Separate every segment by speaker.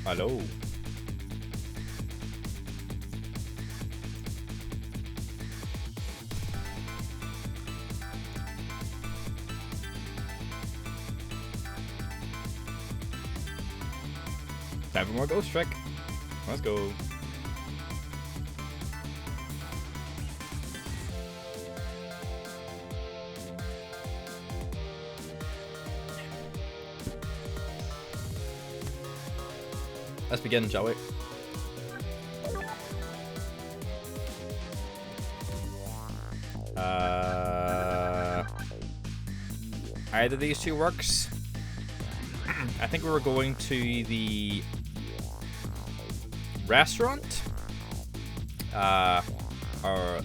Speaker 1: Hello. Time for more Ghost Trick. Let's go. Let's begin, shall we? Either of these two works. I think we were going to the restaurant. Or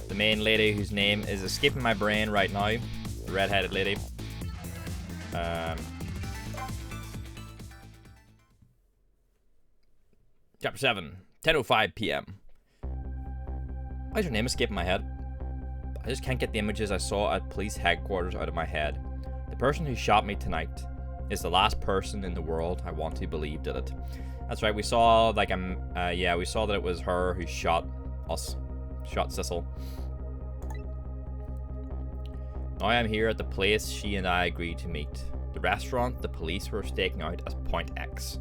Speaker 1: the main lady whose name is escaping my brain right now. The red-headed lady. Chapter 7, 10:05 p.m. Why is your name escaping my head? I just can't get the images I saw at police headquarters out of my head. The person who shot me tonight is the last person in the world I want to believe did it. That's right, we saw like we saw that it was her who shot us. Shot Cecil. Now I'm here at the place she and I agreed to meet. The restaurant the police were staking out as Point X.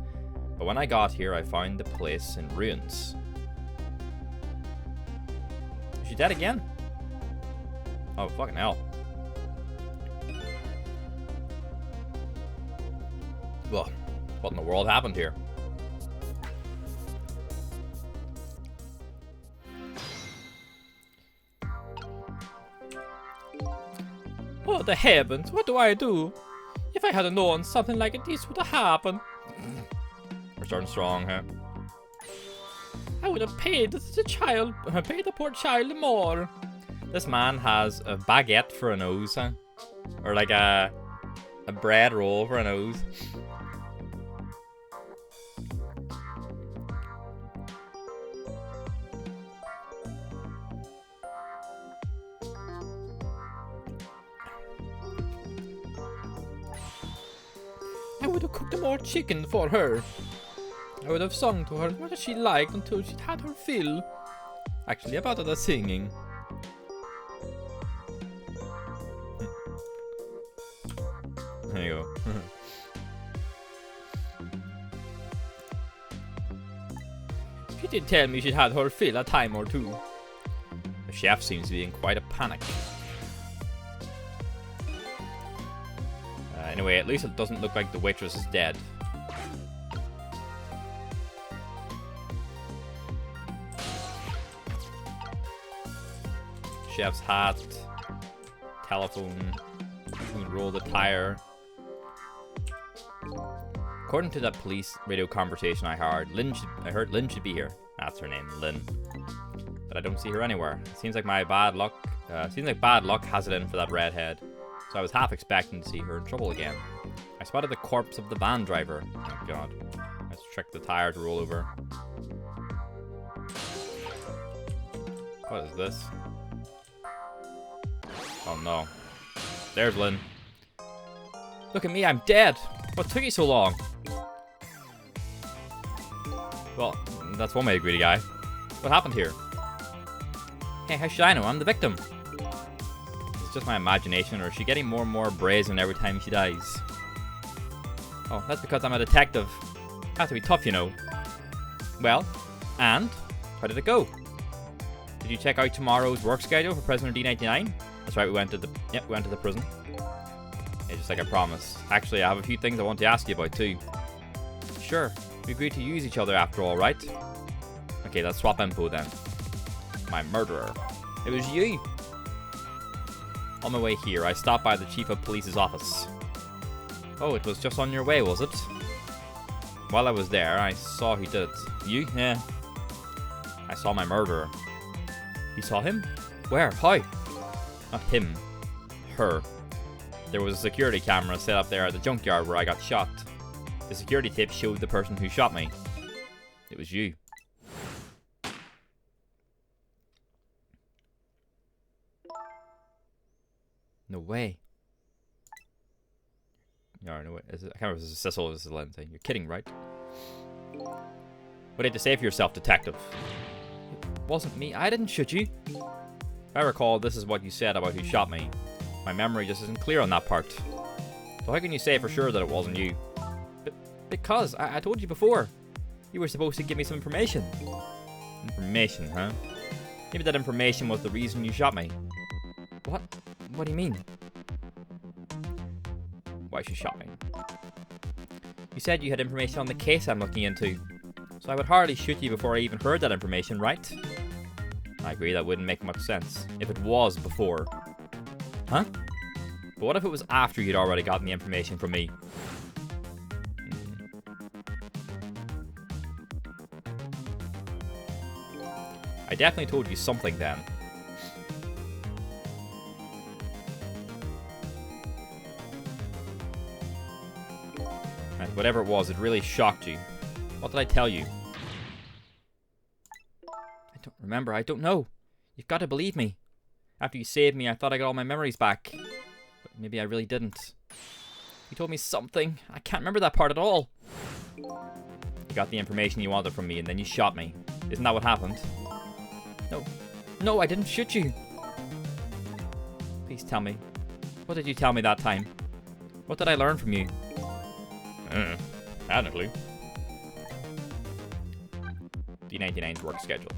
Speaker 1: But when I got here, I found the place in ruins. Is she dead again? Oh, fucking hell. Well, what in the world happened here? Oh, the heavens, what do I do? If I had known something like this would have happened. We're starting strong, huh? I would have paid the poor child more. This man has a baguette for a nose, huh? Or like a bread roll for a nose. I would have cooked more chicken for her. I would have sung to her what she liked until she'd had her fill. Actually, about the singing. There you go. She did tell me she'd had her fill a time or two. The chef seems to be in quite a panic. Anyway, at least it doesn't look like the waitress is dead. Chef's hat, telephone, roll the tire. According to that police radio conversation I heard, Lynn should be here. That's her name, Lynn. But I don't see her anywhere. Seems like bad luck has it in for that redhead. So I was half expecting to see her in trouble again. I spotted the corpse of the van driver. Oh god. Let's trick the tire to roll over. What is this? Oh no. There's Lynn. Look at me, I'm dead! What took you so long? Well, that's one way to greet a guy. What happened here? Hey, how should I know? I'm the victim. It's just my imagination, or is she getting more and more brazen every time she dies? Oh, that's because I'm a detective. Have to be tough, you know. Well, and? How did it go? Did you check out tomorrow's work schedule for Prisoner D99? That's right, we went to the prison. Yeah, just like I promised. Actually, I have a few things I want to ask you about too. Sure, we agreed to use each other after all, right? Okay, let's swap info then. My murderer. It was you. On my way here, I stopped by the chief of police's office. Oh, it was just on your way, was it? While I was there, I saw who did it. You? Yeah. I saw my murderer. You saw him? Where? How? Not him. Her. There was a security camera set up there at the junkyard where I got shot. The security tape showed the person who shot me. It was you. No way. No way. I can't remember if this is Cecil or this is Lindsay. You're kidding, right? What do you have to say for yourself, detective? It wasn't me. I didn't shoot you. If I recall, this is what you said about who shot me. My memory just isn't clear on that part. So how can you say for sure that it wasn't you? Because I told you before. You were supposed to give me some information. Information, huh? Maybe that information was the reason you shot me. What? What do you mean? Why she shot me? You said you had information on the case I'm looking into. So I would hardly shoot you before I even heard that information, right? I agree, that wouldn't make much sense. If it was before. Huh? But what if it was after you'd already gotten the information from me? I definitely told you something then. And whatever it was, it really shocked you. What did I tell you? I don't remember. I don't know. You've got to believe me. After you saved me, I thought I got all my memories back. But maybe I really didn't. You told me something. I can't remember that part at all. You got the information you wanted from me, and then you shot me. Isn't that what happened? No. No, I didn't shoot you. Please tell me. What did you tell me that time? What did I learn from you? I had no clue. D99's work schedule.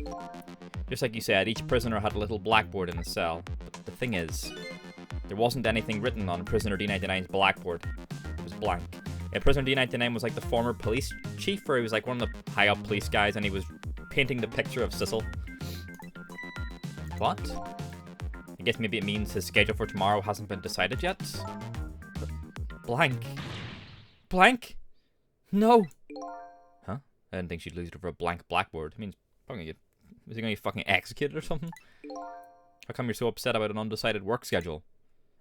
Speaker 1: Just like you said, each prisoner had a little blackboard in the cell. But the thing is, there wasn't anything written on prisoner D99's blackboard. It was blank. Yeah, prisoner D99 was like the former police chief, or he was like one of the high-up police guys, and he was painting the picture of Sissel. What? I guess maybe it means his schedule for tomorrow hasn't been decided yet? Blank. Blank? No! Huh? I didn't think she'd lose it over a blank blackboard. I mean, is he gonna get fucking executed or something? How come you're so upset about an undecided work schedule?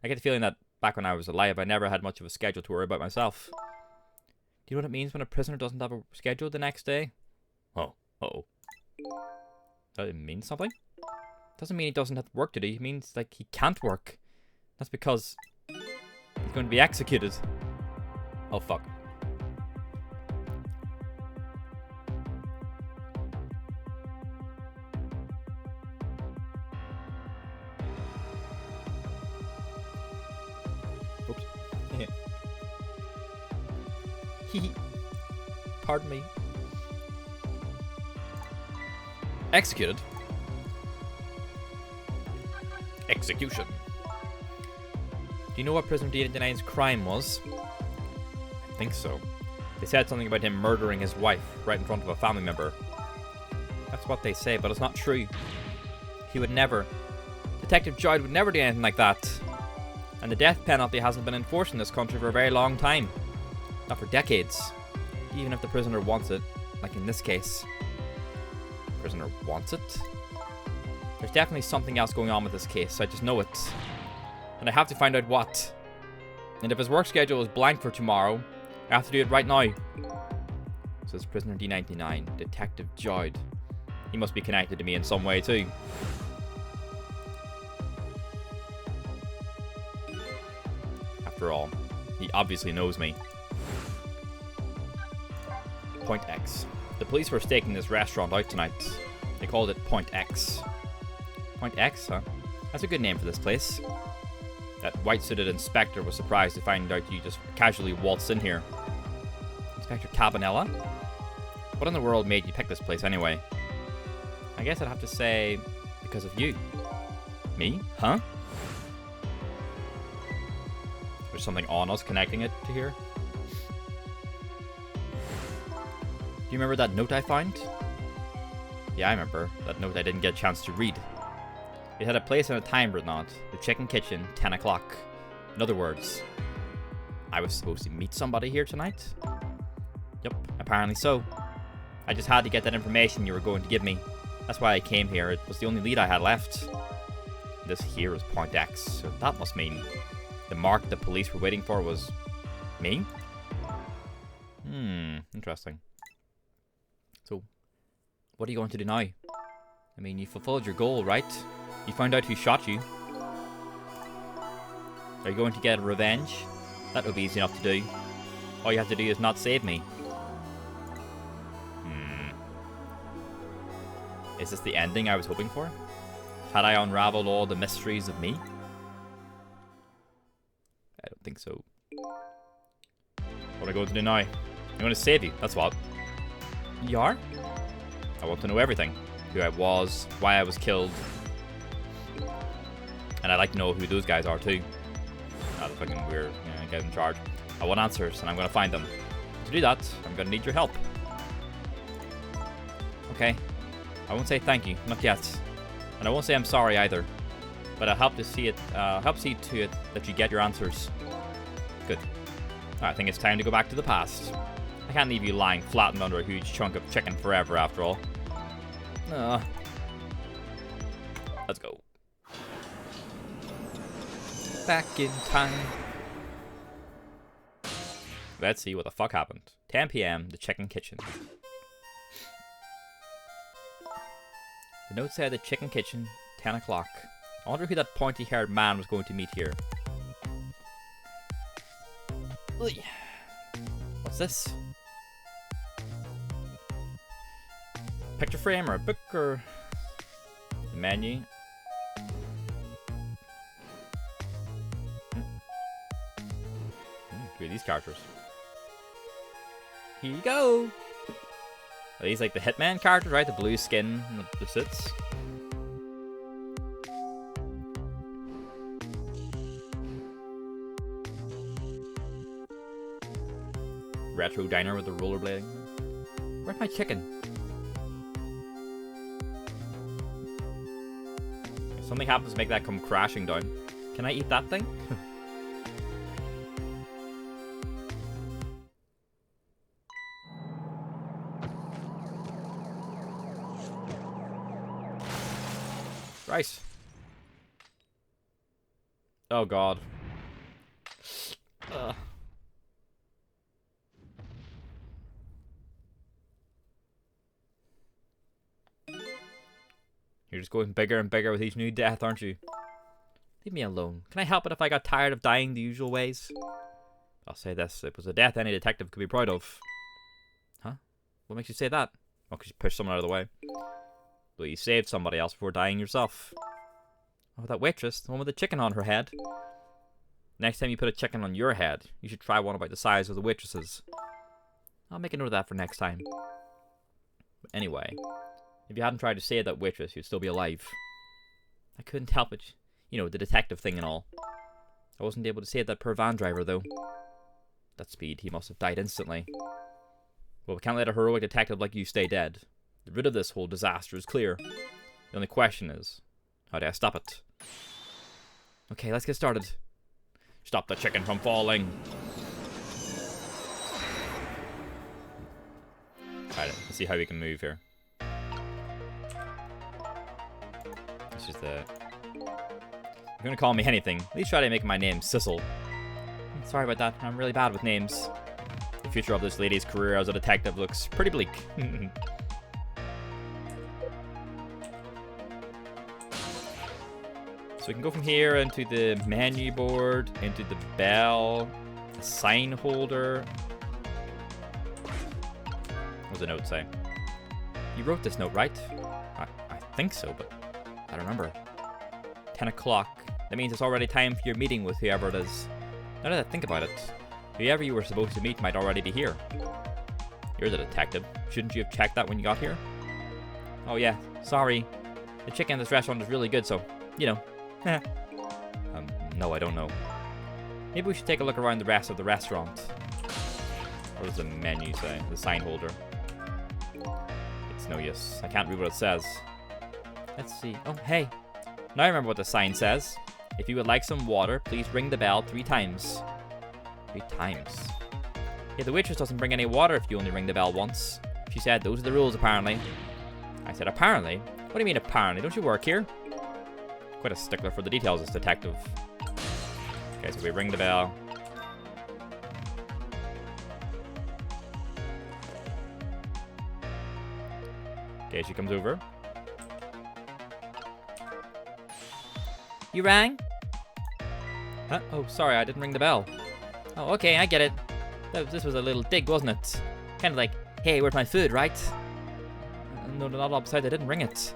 Speaker 1: I get the feeling that back when I was alive, I never had much of a schedule to worry about myself. Do you know what it means when a prisoner doesn't have a schedule the next day? Oh. Uh-oh. Does it mean something? Doesn't mean he doesn't have work to do. It means, like, he can't work. That's because he's going to be executed. Oh, fuck. Oops. Pardon me. Executed? Execution. Do you know what Prisoner D99's crime was? I think so. They said something about him murdering his wife right in front of a family member. That's what they say, but it's not true. He would never. Detective Joyd would never do anything like that. And the death penalty hasn't been enforced in this country for a very long time. Not for decades. Even if the prisoner wants it, like in this case. The prisoner wants it? There's definitely something else going on with this case, I just know it. And I have to find out what. And if his work schedule is blank for tomorrow, I have to do it right now. Says Prisoner D99, Detective Joyd. He must be connected to me in some way too. After all, he obviously knows me. Point X. The police were staking this restaurant out tonight. They called it Point X. Point X, huh? That's a good name for this place. That white-suited inspector was surprised to find out you just casually waltzed in here. Inspector Cabanela? What in the world made you pick this place anyway? I guess I'd have to say, because of you. Me? Huh? There's something on us connecting it to here. Do you remember that note I found? Yeah, I remember. That note I didn't get a chance to read. It had a place and a time written on it. The Chicken Kitchen, 10 o'clock. In other words, I was supposed to meet somebody here tonight? Yep, apparently so. I just had to get that information you were going to give me. That's why I came here. It was the only lead I had left. This here is Point X, so that must mean the mark the police were waiting for was me? Interesting. So, what are you going to do now? I mean, you fulfilled your goal, right? You found out who shot you. Are you going to get revenge? That would be easy enough to do. All you have to do is not save me. Is this the ending I was hoping for? Had I unraveled all the mysteries of me? I don't think so. What am I going to do now? I'm going to save you, that's what. You are? I want to know everything. Who I was, why I was killed. And I'd like to know who those guys are too. That's fucking weird. Yeah, get in charge. I want answers, and I'm going to find them. To do that, I'm going to need your help. Okay. I won't say thank you, not yet. And I won't say I'm sorry either. But I'll help to see it. Help see to it that you get your answers. Good. I think it's time to go back to the past. I can't leave you lying flattened under a huge chunk of chicken forever, after all. Let's go. Back in time. Let's see what the fuck happened. 10 p.m. The chicken kitchen. The note said the chicken kitchen, 10 o'clock. I wonder who that pointy-haired man was going to meet here. What's this? Picture frame or a book or the menu? Who are these characters? Here you go! Are these like the Hitman characters, right? The blue skin and the suits? Retro diner with the rollerblading. Where's my chicken? If something happens to make that come crashing down, can I eat that thing? Right. Oh god. You're just going bigger and bigger with each new death, aren't you? Leave me alone. Can I help it if I got tired of dying the usual ways? I'll say this. It was a death any detective could be proud of. Huh? What makes you say that? Oh, because you pushed someone out of the way. Well, you saved somebody else before dying yourself. Oh, that waitress. The one with the chicken on her head. Next time you put a chicken on your head, you should try one about the size of the waitress's. I'll make a note of that for next time. But anyway, if you hadn't tried to save that waitress, you'd still be alive. I couldn't help it. You know, the detective thing and all. I wasn't able to save that poor van driver, though. That speed, he must have died instantly. Well, we can't let a heroic detective like you stay dead. The root of this whole disaster is clear. The only question is, how do I stop it? Okay, let's get started. Stop the chicken from falling. Alright, let's see how we can move here. This is the... You're gonna call me anything. At least try to make my name Sissel. Sorry about that. I'm really bad with names. The future of this lady's career as a detective looks pretty bleak. So we can go from here into the menu board, into the bell, the sign holder. What does the note say? You wrote this note, right? I think so, but I don't remember. 10 o'clock. That means it's already time for your meeting with whoever it is. Now that I think about it, whoever you were supposed to meet might already be here. You're the detective. Shouldn't you have checked that when you got here? Oh yeah, sorry. The chicken in this restaurant is really good, so, you know. No, I don't know. Maybe we should take a look around the rest of the restaurant. What does the menu say? The sign holder. It's no use. I can't read what it says. Let's see. Oh, hey. Now I remember what the sign says. If you would like some water, please ring the bell 3 times. 3 times? Yeah, the waitress doesn't bring any water if you only ring the bell once. She said those are the rules, apparently. I said, apparently? What do you mean, apparently? Don't you work here? Quite a stickler for the details, this detective. Okay, so we ring the bell. Okay, she comes over. You rang? Huh? Oh, sorry, I didn't ring the bell. Oh, okay, I get it. This was a little dig, wasn't it? Kind of like, hey, where's my food, right? No, the not upside. I didn't ring it.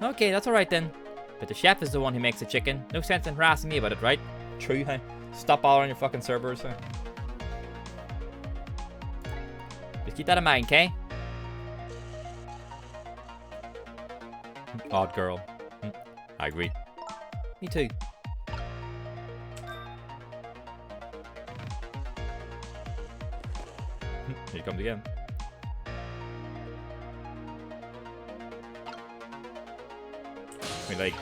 Speaker 1: Okay, that's alright then. But the chef is the one who makes the chicken. No sense in harassing me about it, right? True, huh? Stop bothering your fucking servers, huh? Just keep that in mind, okay? Odd girl. I agree. Me too. Here he comes again. Like...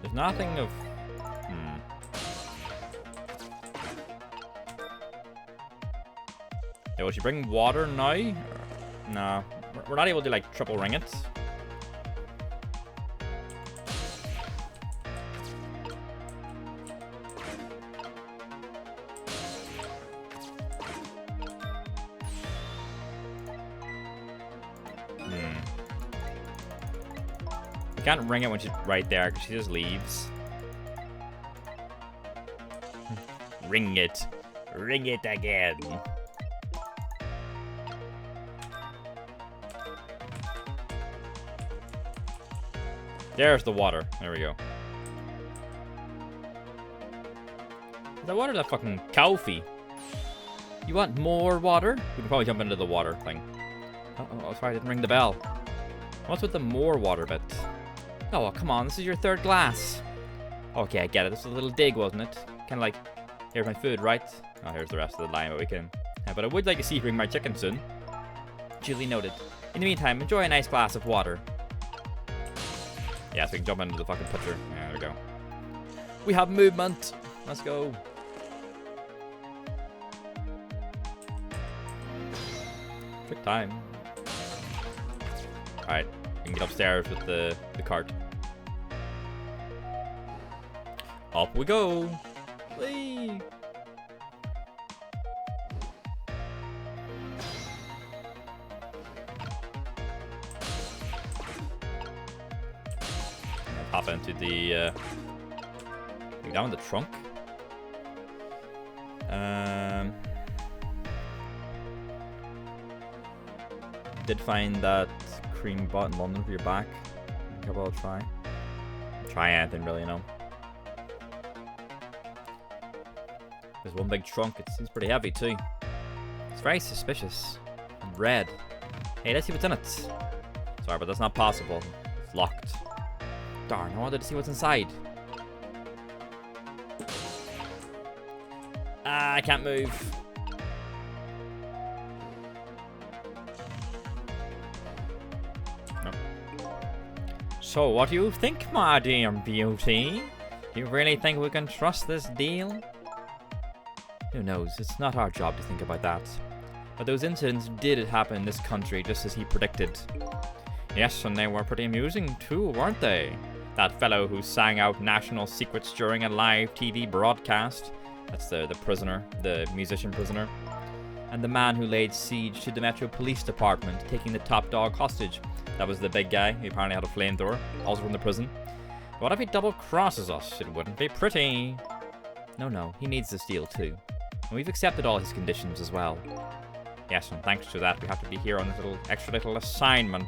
Speaker 1: There's nothing of... Yeah, will she bring water now? No. We're not able to, like, triple ring it. You can't ring it when she's right there, because she just leaves. Ring it. Ring it again. There's the water. There we go. Is that water that fucking coffee? You want more water? We can probably jump into the water thing. Uh-oh, sorry, I didn't ring the bell. What's with the more water bit? Oh, well, come on, this is your third glass. Okay, I get it. This was a little dig, wasn't it? Kind of like, here's my food, right? Oh, here's the rest of the line, but we can... Yeah, but I would like to see you bring my chicken soon. Duly noted. In the meantime, enjoy a nice glass of water. Yeah, so we can jump into the fucking picture. Yeah, there we go. We have movement. Let's go. Quick time. Alright, we can get upstairs with the cart. Up we go. Whee! Hop into the down in the trunk. Did find that cream bot in London for your back. A couple I'll try. Try anything really, you know. There's one big trunk. It seems pretty heavy too. It's very suspicious. And red. Hey, let's see what's in it. Sorry, but that's not possible. It's locked. Darn, I wanted to see what's inside. Ah, I can't move. No. So, what do you think, my dear beauty? Do you really think we can trust this deal? Who knows? It's not our job to think about that. But those incidents did happen in this country, just as he predicted. Yes, and they were pretty amusing too, weren't they? That fellow who sang out national secrets during a live TV broadcast. That's the prisoner, the musician prisoner. And the man who laid siege to the Metro Police Department, taking the top dog hostage. That was the big guy who apparently had a flamethrower, also from the prison. What if he double crosses us? It wouldn't be pretty. No, he needs this deal too. And we've accepted all his conditions as well. Yes, and thanks to that, we have to be here on this extra little assignment.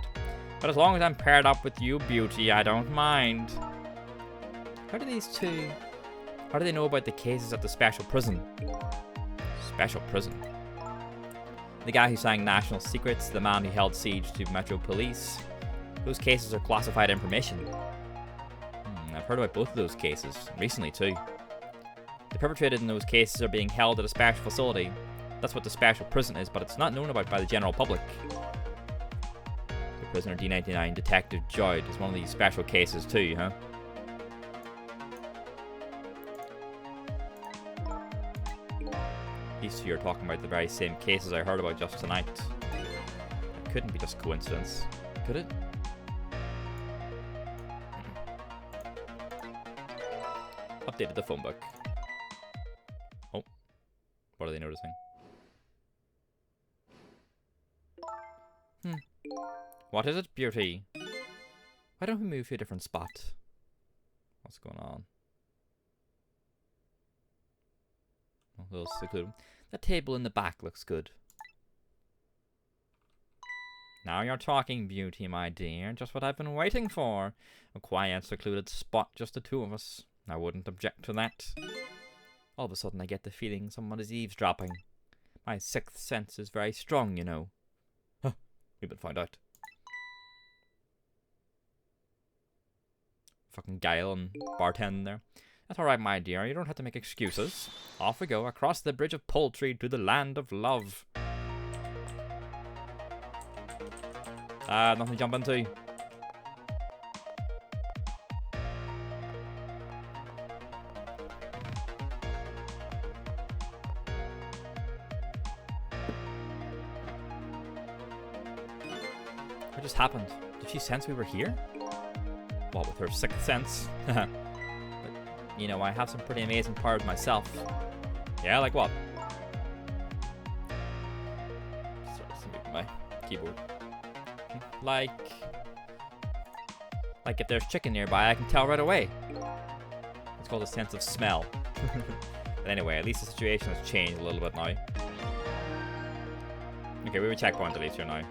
Speaker 1: But as long as I'm paired up with you, beauty, I don't mind. How do these two... How do they know about the cases at the special prison? Special prison? The guy who sang national secrets, the man who held siege to Metro Police. Those cases are classified information. I've heard about both of those cases, recently too. The perpetrated in those cases are being held at a special facility. That's what the special prison is, but it's not known about by the general public. Prisoner D99, Detective Joyd, is one of these special cases too, huh? These two are talking about the very same cases I heard about just tonight. It couldn't be just coincidence, could it? Updated the phone book. Oh, what are they noticing? What is it, beauty? Why don't we move to a different spot? What's going on? a little secluded. That table in the back looks good. Now you're talking, Beauty, my dear. Just what I've been waiting for. A quiet, secluded spot, just the two of us. I wouldn't object to that. All of a sudden I get the feeling someone is eavesdropping. My sixth sense is very strong, you know. Huh, we better find out. Fucking Guile and bartending there. That's alright, my dear. You don't have to make excuses. Off we go, across the bridge of Poultry to the land of love. Nothing to jump into. What just happened? Did she sense we were here? Well, with her sixth sense. But, you know, I have some pretty amazing powers myself. Yeah, like what? Sorry, just my keyboard. Like if there's chicken nearby, I can tell right away. It's called a sense of smell. But anyway, at least the situation has changed a little bit now. Okay, we have a checkpoint at least here now.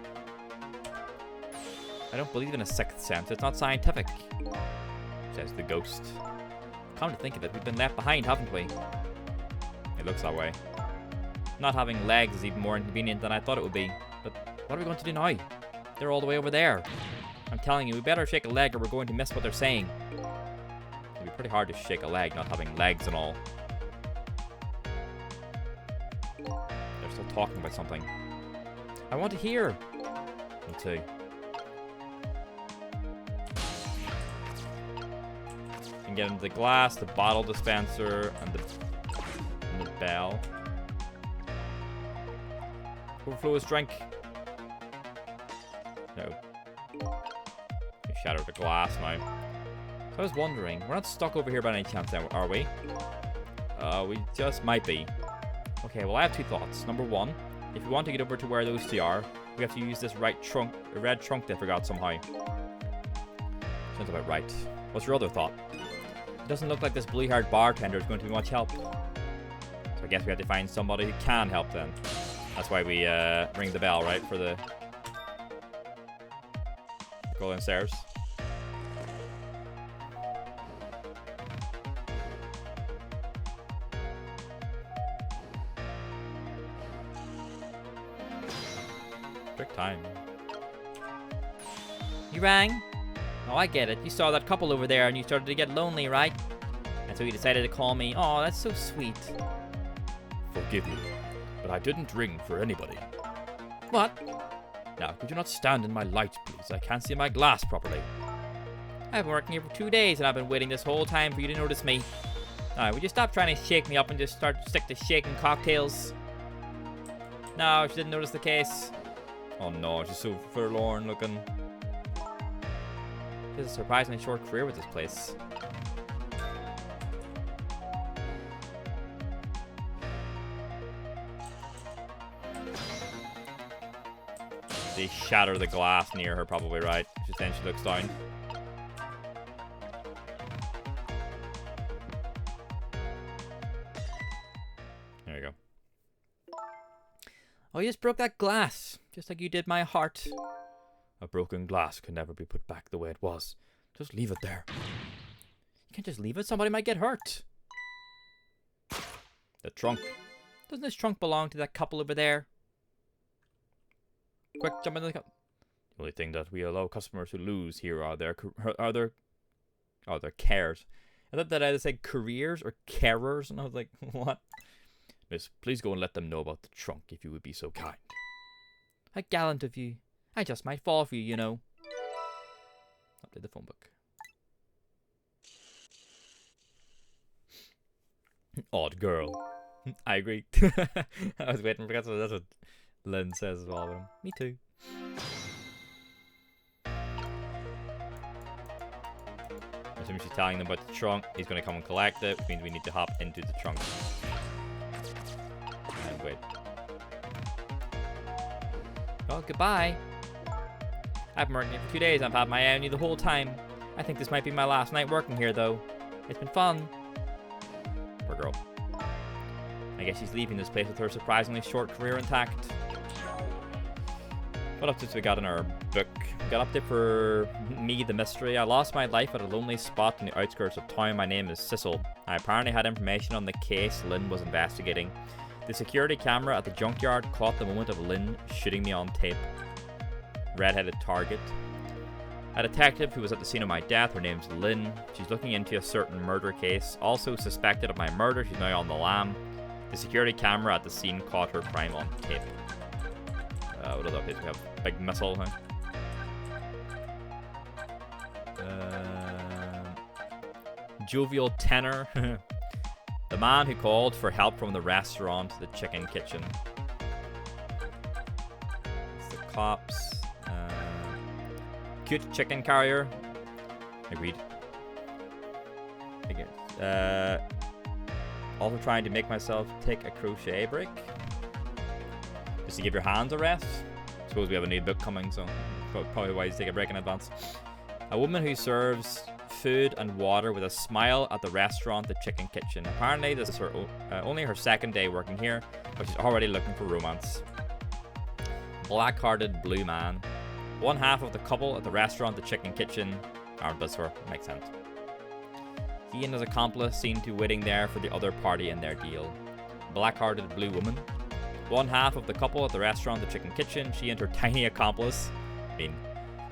Speaker 1: I don't believe in a sixth sense. It's not scientific, says the ghost. Come to think of it, we've been left behind, haven't we? It looks that way. Not having legs is even more inconvenient than I thought it would be. But what are we going to do now? They're all the way over there. I'm telling you, we better shake a leg or we're going to miss what they're saying. It'd be pretty hard to shake a leg not having legs and all. They're still talking about something. I want to hear. Me too. You can get into the glass, the bottle dispenser, and the bell. Overflow his drink. No. We shattered the glass now. So I was wondering, we're not stuck over here by any chance now, are we? We just might be. Okay, well I have two thoughts. Number one, if we want to get over to where those two are, we have to use this red trunk they forgot somehow. Sounds about right. What's your other thought? It doesn't look like this blue-haired bartender is going to be much help. So I guess we have to find somebody who can help then. That's why we ring the bell, right? For the... Go downstairs. Quick time. You rang? Oh, I get it. You saw that couple over there and you started to get lonely, right? And so you decided to call me. Oh, that's so sweet. Forgive me, but I didn't ring for anybody. What? Now, could you not stand in my light, please? I can't see my glass properly. I've been working here for 2 days and I've been waiting this whole time for you to notice me. Alright, would you stop trying to shake me up and just stick to shaking cocktails? No, she didn't notice the case. Oh no, she's so forlorn looking. She has a surprisingly short career with this place. They shatter the glass near her, probably, right? Just then she looks down. There you go. Oh, you just broke that glass, just like you did my heart. A broken glass can never be put back the way it was. Just leave it there. You can't just leave it, somebody might get hurt. The trunk. Doesn't this trunk belong to that couple over there? Quick, jump into the cup. The only thing that we allow customers to lose here are their cares. I thought that I either said careers or carers, and I was like, what? Miss, please go and let them know about the trunk, if you would be so kind. How gallant of you. I just might fall for you, you know. Update the phone book. Odd girl. I agree. I was waiting for that's what Lynn says as well. Me too. Assuming she's telling them about the trunk, he's going to come and collect it, which means we need to hop into the trunk. And wait. Oh, goodbye. I've been working here for 2 days. I've had my eye on you the whole time. I think this might be my last night working here, though. It's been fun. Poor girl. I guess she's leaving this place with her surprisingly short career intact. What updates we got in our book? We got update for me, the mystery. I lost my life at a lonely spot in the outskirts of town. My name is Sissel. I apparently had information on the case Lynn was investigating. The security camera at the junkyard caught the moment of Lynn shooting me on tape. Red-headed target. A detective who was at the scene of my death. Her name's Lynn. She's looking into a certain murder case. Also suspected of my murder. She's now on the lam. The security camera at the scene caught her crime on tape. What other updates we have? Big missile, huh? Jovial tenor. The man who called for help from the restaurant to the chicken kitchen. It's the cops. Cute chicken carrier. Agreed. Also trying to make myself take a crochet break. Just to give your hands a rest. Suppose we have a new book coming, so probably wise to take a break in advance. A woman who serves food and water with a smile at the restaurant, the chicken kitchen. Apparently this is her only her second day working here, but she's already looking for romance. Black-hearted blue man. One half of the couple at the restaurant, the chicken kitchen. This makes sense. He and his accomplice seem to waiting there for the other party in their deal. Black-hearted blue woman. One half of the couple at the restaurant, the chicken kitchen. She and her tiny accomplice,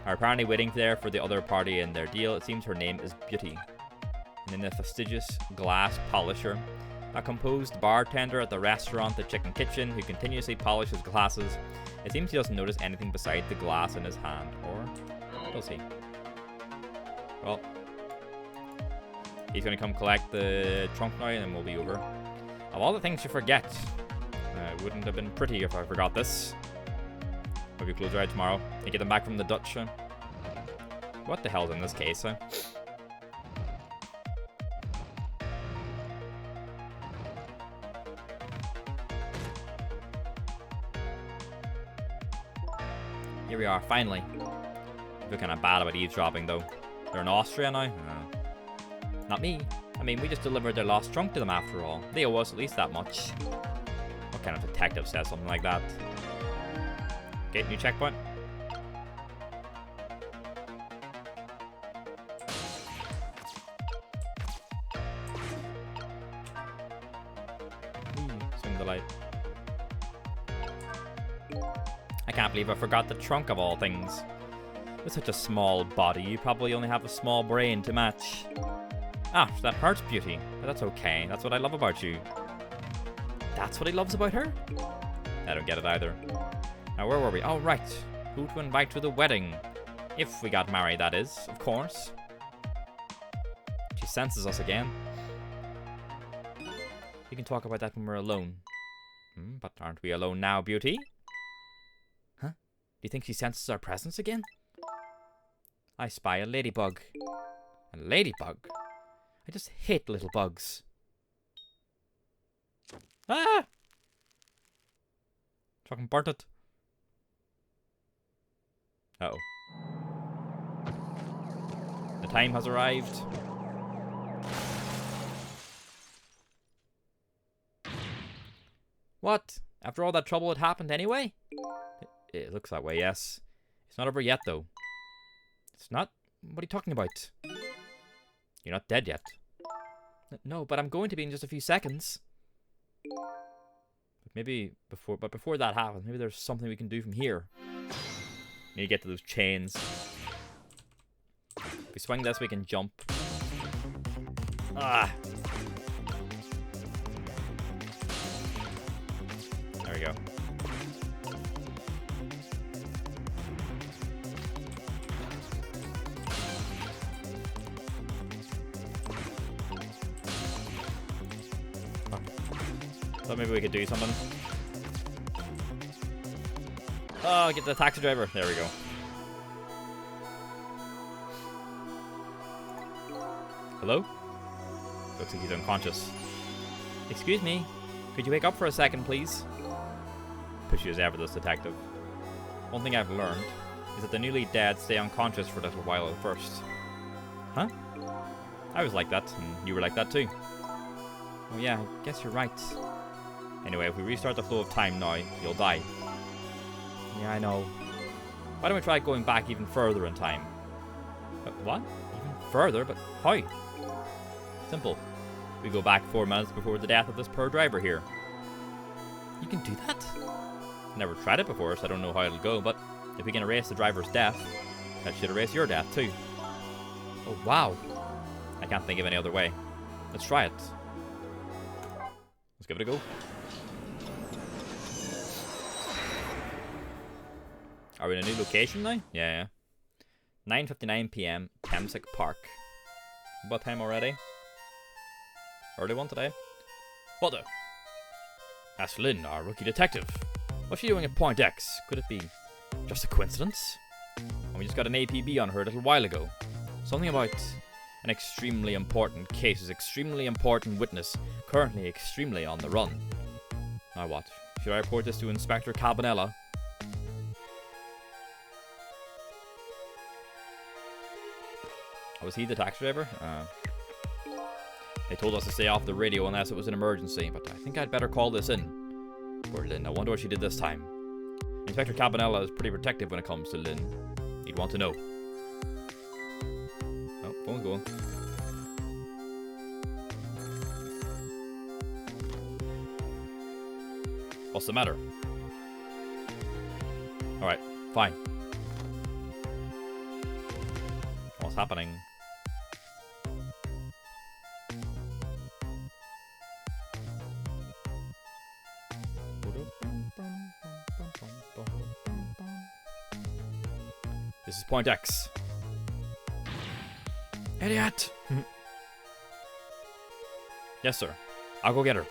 Speaker 1: are apparently waiting there for the other party in their deal. It seems her name is Beauty. And then the fastidious glass polisher. A composed bartender at the restaurant, the chicken kitchen, who continuously polishes glasses. It seems he doesn't notice anything beside the glass in his hand. Or does he? Well, he's going to come collect the trunk now and then we'll be over. Of all the things you forget, it wouldn't have been pretty if I forgot this. Hope you close your eyes tomorrow and get them back from the Dutch. What the hell's in this case? Here we are, finally. I feel kind of bad about eavesdropping though. They're in Austria now? Not me. I mean, we just delivered their lost trunk to them after all. They owe us at least that much. What kind of detective says something like that? Okay, new checkpoint. Swing the light. I can't believe I forgot the trunk of all things. With such a small body, you probably only have a small brain to match. Ah, that hurts, Beauty. But that's okay. That's what I love about you. That's what he loves about her? I don't get it either. Now, where were we? Oh, right. Who to invite to the wedding? If we got married, that is, of course. She senses us again. We can talk about that when we're alone. But aren't we alone now, Beauty? Huh? Do you think she senses our presence again? I spy a ladybug. A ladybug? I just hate little bugs. Ah! Fucking burnt it. Uh-oh. The time has arrived. What? After all that trouble, it happened anyway? It looks that way, yes. It's not over yet, though. It's not? What are you talking about? You're not dead yet. No, but I'm going to be in just a few seconds. But before that happens, maybe there's something we can do from here. Need to get to those chains. If we swing this, we can jump. Ah! There we go. Thought maybe we could do something. Oh, get the taxi driver. There we go. Hello? Looks like he's unconscious. Excuse me. Could you wake up for a second, please? Pushy as ever, this detective. One thing I've learned is that the newly dead stay unconscious for a little while at first. Huh? I was like that, and you were like that too. Oh yeah, I guess you're right. Anyway, if we restart the flow of time now, you'll die. Yeah, I know. Why don't we try going back even further in time? What? Even further? But how? Simple. We go back 4 minutes before the death of this poor driver here. You can do that? Never tried it before, so I don't know how it'll go, but if we can erase the driver's death, that should erase your death too. Oh, wow. I can't think of any other way. Let's try it. Let's give it a go. Are we in a new location now? Yeah. 9:59 p.m. Temsic Park. What time already? Early one today. What the? That's Lynn, our rookie detective. What's she doing at Point X? Could it be just a coincidence? And we just got an APB on her a little while ago. Something about an extremely important case, extremely important witness, currently extremely on the run. Now what? Should I report this to Inspector Cabanella? Oh, was he the taxi driver? They told us to stay off the radio unless it was an emergency, but I think I'd better call this in. Poor Lynn, I wonder what she did this time. Inspector Cabanella is pretty protective when it comes to Lynn. He'd want to know. Oh, phone's going. What's the matter? Alright, fine. What's happening? This is Point X. Idiot! Yes, sir. I'll go get her.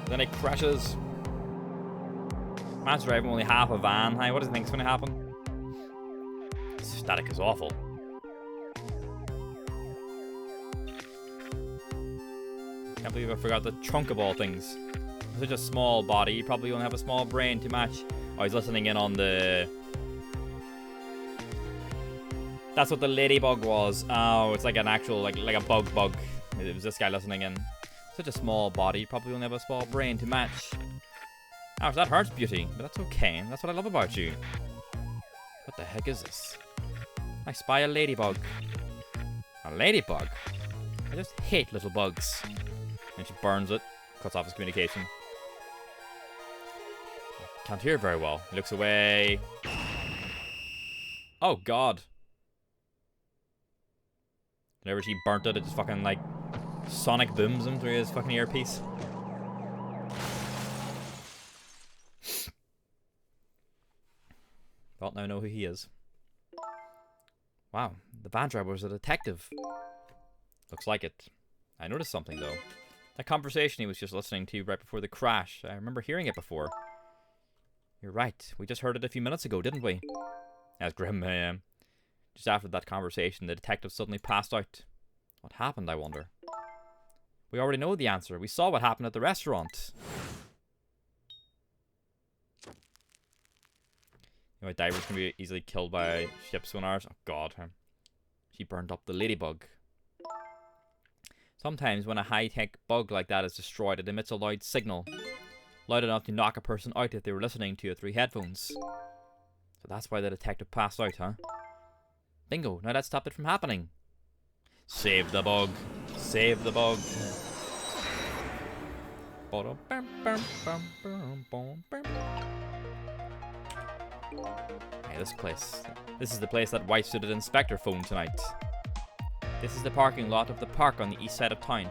Speaker 1: Then it crashes. Man's driving only half a van. Hey, what do you think's gonna happen? Static is awful. Can't believe I forgot the trunk of all things. Such a small body, you probably only have a small brain to match. Oh, he's listening in on the... That's what the ladybug was. Oh, it's like an actual, like a bug. It was this guy listening in. Such a small body, you probably only have a small brain to match. Ouch, that hurts, beauty. But that's okay. That's what I love about you. What the heck is this? I spy a ladybug. A ladybug? I just hate little bugs. And she burns it. Cuts off his communication. Can't hear very well. He looks away. Oh, God. Whenever she burnt it, it just fucking, like, sonic booms him through his fucking earpiece. Well, now I know who he is. Wow, the van driver was a detective. Looks like it. I noticed something, though. That conversation he was just listening to right before the crash. I remember hearing it before. You're right. We just heard it a few minutes ago, didn't we? That's grim. Just after that conversation, the detective suddenly passed out. What happened, I wonder? We already know the answer. We saw what happened at the restaurant. You know, divers can be easily killed by ship sonars. Oh, God. She burned up the ladybug. Sometimes when a high-tech bug like that is destroyed, it emits a loud signal. Loud enough to knock a person out if they were listening to it through headphones. So that's why the detective passed out, huh? Bingo, now that stopped it from happening. Save the bug. Save the bug. Hey, this place. This is the place that white-suited inspector phoned tonight. This is the parking lot of the park on the east side of town.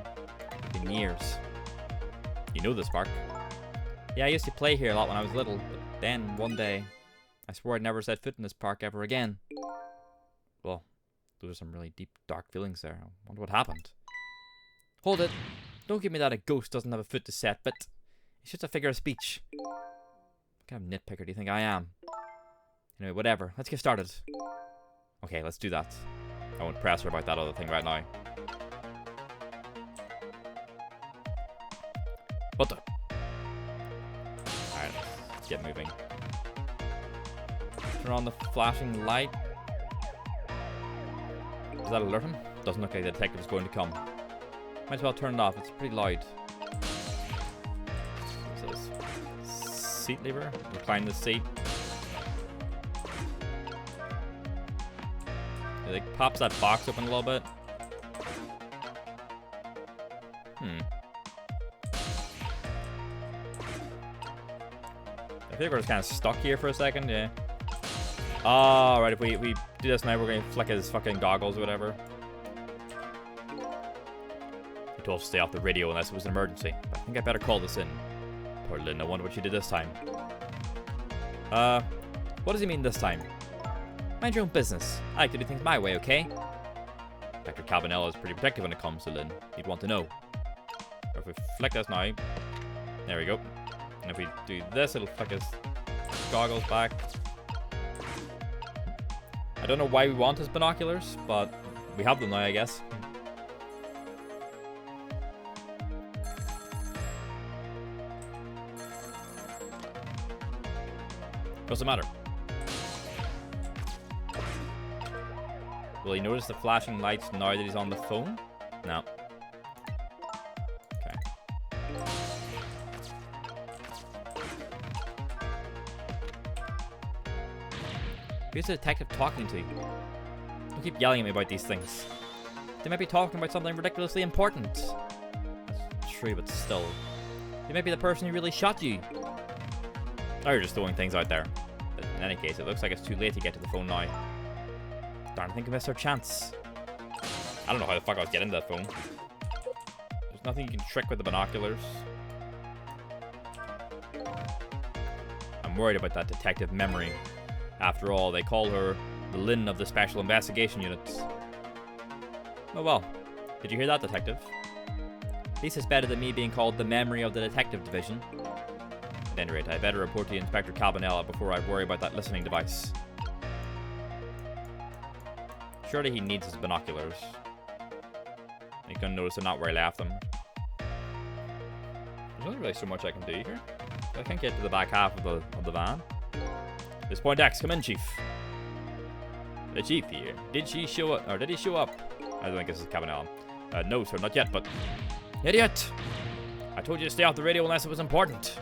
Speaker 1: It's been years. You know this park? Yeah, I used to play here a lot when I was little, but then, one day, I swore I'd never set foot in this park ever again. Well, those are some really deep, dark feelings there. I wonder what happened. Hold it! Don't give me that a ghost doesn't have a foot to set, but it's just a figure of speech. What kind of nitpicker do you think I am? Anyway, whatever. Let's get started. Okay, let's do that. I won't press her about that other thing right now. What the? Alright, let's get moving. Turn on the flashing light. Does that alert him? Doesn't look like the detective is going to come. Might as well turn it off. It's pretty loud. What's this? Seat lever? Recline the seat. It like pops that box open a little bit. I think we're just kind of stuck here for a second, yeah. Oh, right, if we do this now, we're going to flick his fucking goggles or whatever. He told us to stay off the radio unless it was an emergency. I think I better call this in. Poor Lynn, I wonder what she did this time. What does he mean this time? Mind your own business. I like to do things my way, okay? Dr. Cabanela is pretty protective when it comes to Lynn. He'd want to know. Or if we flick this now. There we go. And if we do this, it'll flick his goggles back. I don't know why we want his binoculars, but we have them now, I guess. What's the matter? Will he notice the flashing lights now that he's on the phone? No. Okay. Who's the detective talking to? Don't keep yelling at me about these things. They might be talking about something ridiculously important. That's true, but still. They might be the person who really shot you. Or you're just throwing things out there. But in any case, it looks like it's too late to get to the phone now. Darn, I think I missed our chance. I don't know how the fuck I was getting to that phone. There's nothing you can trick with the binoculars. I'm worried about that detective memory. After all, they call her the Lynn of the Special Investigation Units. Oh well. Did you hear that, detective? At least it's better than me being called the memory of the detective division. At any rate, I better report to Inspector Cabanela before I worry about that listening device. Surely he needs his binoculars. He's gonna notice they're not where I left them. There's not really so much I can do here. I can't get to the back half of the van. This Point X, come in, Chief. The Chief here. Did she show up? Or did he show up? I don't think this is Cabanela. No, sir, not yet, but... Idiot! I told you to stay off the radio unless it was important.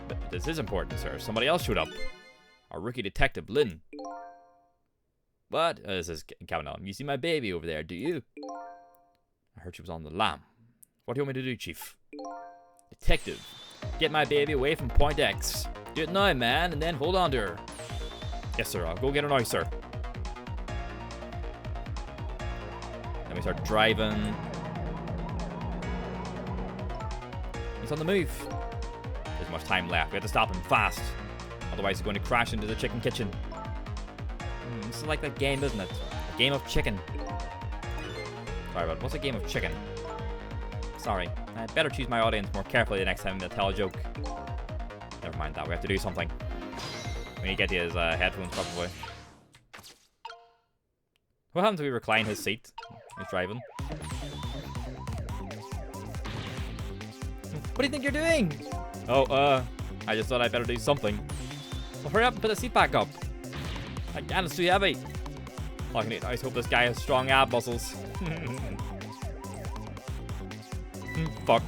Speaker 1: But this is important, sir. Somebody else showed up. Our rookie detective, Lynn. What? This is Cabanela. You see my baby over there, do you? I heard she was on the lam. What do you want me to do, Chief? Detective, get my baby away from Point X. Do it now, man, and then hold on to her. Yes, sir. I'll go get her now, sir. Then we start driving. He's on the move. There's much time left. We have to stop him fast. Otherwise, he's going to crash into the chicken kitchen. This is like that game, isn't it? A game of chicken. Sorry, but what's a game of chicken? Sorry. I'd better choose my audience more carefully the next time to tell a joke. Never mind that. We have to do something. We need to get his headphones, probably. What happens if we recline his seat? He's driving. What do you think you're doing? Oh, I just thought I'd better do something. Well, hurry up and put the seat back up. I can't, it's too heavy. I just hope this guy has strong ab muscles. Fuck.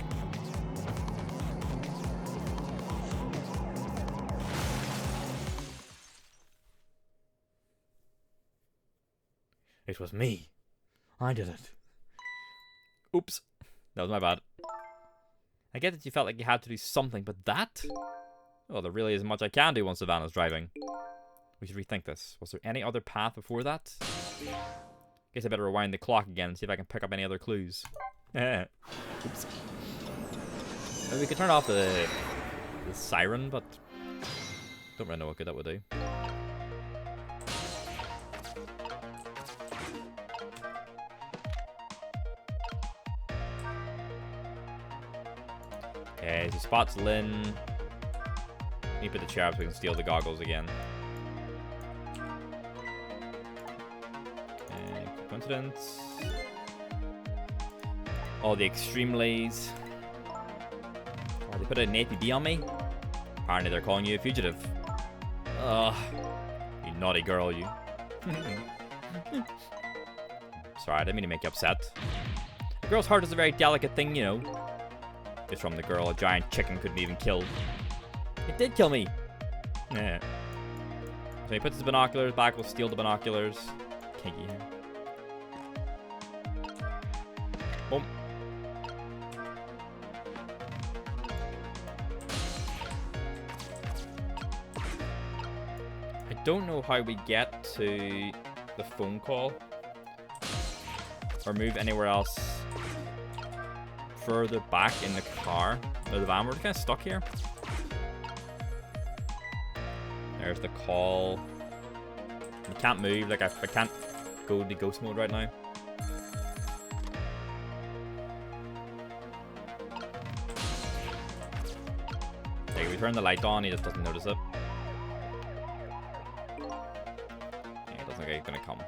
Speaker 1: It was me. I did it. Oops. That was my bad. I get that you felt like you had to do something, but that? Well, there really isn't much I can do once Savannah's driving. We should rethink this. Was there any other path before that? Guess I better rewind the clock again and see if I can pick up any other clues. Oops. Maybe we could turn off the siren, but don't really know what good that would do. Okay, so spots Lynn. Need to put the chair up so we can steal the goggles again. Coincidence. All the extreme lays. Oh, they put an APB on me? Apparently they're calling you a fugitive. Ugh. You naughty girl, you. Sorry, I didn't mean to make you upset. A girl's heart is a very delicate thing, you know. It's from the girl a giant chicken couldn't even kill. It did kill me. Yeah. So he puts his binoculars back. We'll steal the binoculars. Kinky here. Boom. I don't know how we get to the phone call or move anywhere else further back in the car or the van. We're kind of stuck here. There's the call. We can't move. Like I can't go into ghost mode right now. Okay, we turn the light on. He just doesn't notice it. Yeah, he doesn't think he's gonna come.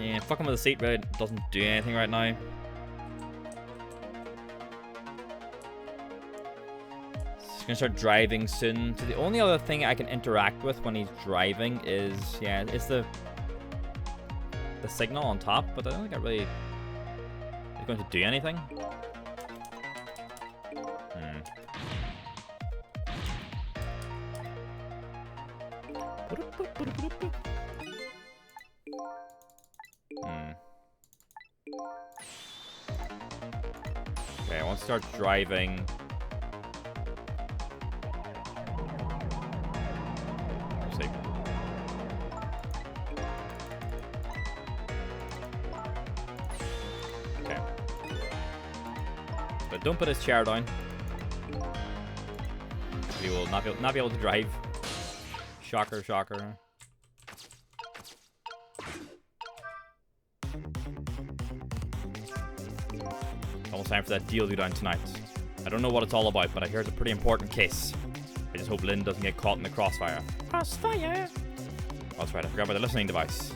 Speaker 1: Yeah, fucking with the seat really doesn't do anything right now. He's gonna start driving soon. So the only other thing I can interact with when he's driving is, yeah, it's the signal on top, but I don't think I really is going to do anything. Okay, I want to start driving. Let's see. Okay. But don't put his chair down. He will not be able to drive. Shocker, shocker. Almost time for that deal to go down tonight. I don't know what it's all about, but I hear it's a pretty important case. I just hope Lynn doesn't get caught in the crossfire. Crossfire! Oh, that's right, I forgot about the listening device.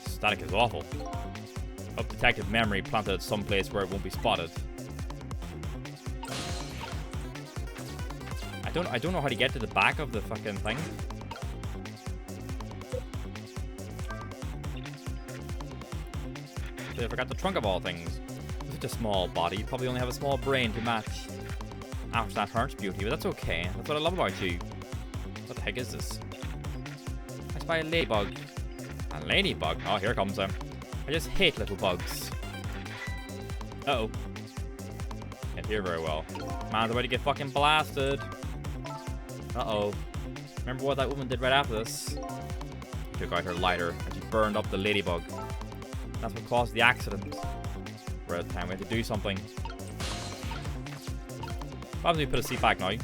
Speaker 1: Static is awful. Hope detective memory planted at some place where it won't be spotted. I don't know how to get to the back of the fucking thing. I forgot the trunk of all things. Such a small body. You probably only have a small brain to match after that hurts beauty, but that's okay. That's what I love about you. What the heck is this? I spy a ladybug. A ladybug? Oh, here comes him. I just hate little bugs. Uh-oh. Can't hear very well. Man's about to get fucking blasted. Uh-oh. Remember what that woman did right after this? She took out her lighter and she burned up the ladybug. That's what caused the accident. We're out of time. We have to do something. Probably put a seat back now. What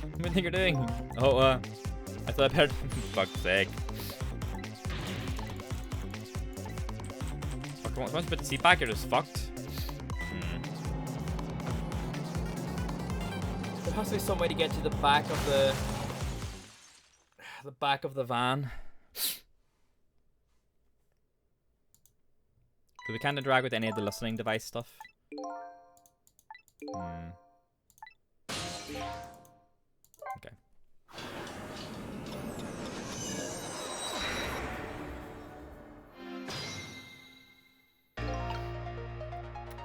Speaker 1: do you think you're doing? Oh, I thought I better. Fuck's sake. Oh, come on. Once you put the seat back, you're just fucked. There has to be some way to get to the back of the van. Because we can't interact with any of the listening device stuff. Okay.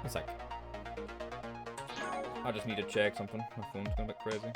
Speaker 1: One sec. I just need to check something. My phone's going a bit crazy.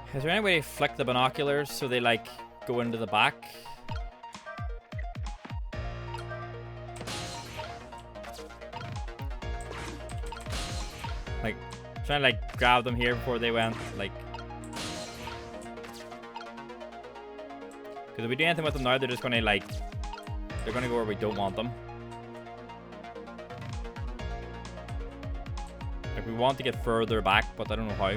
Speaker 1: Okay. Is there any way to flick the binoculars so they like go into the back? Like trying to like grab them here before they went like. Because if we do anything with them now, they're just gonna like, they're gonna go where we don't want them. Like we want to get further back, but I don't know how.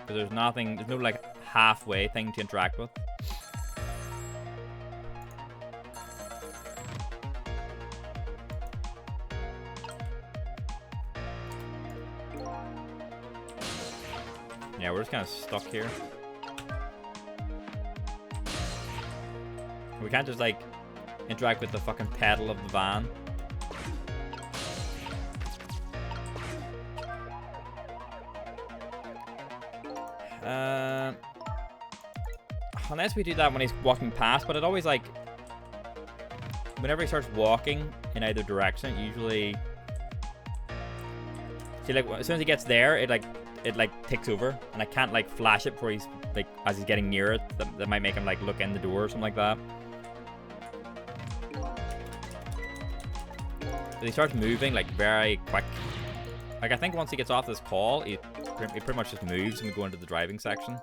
Speaker 1: Because there's nothing, there's no like halfway thing to interact with. Yeah, we're just kind of stuck here. We can't just like interact with the fucking pedal of the van. Unless we do that when he's walking past, but it always like whenever he starts walking in either direction, usually see like as soon as he gets there, it like takes over, and I can't like flash it before he's like as he's getting near it. That might make him like look in the door or something like that. But he starts moving like very quick. Like I think once he gets off this call, he pretty much just moves and we go into the driving section.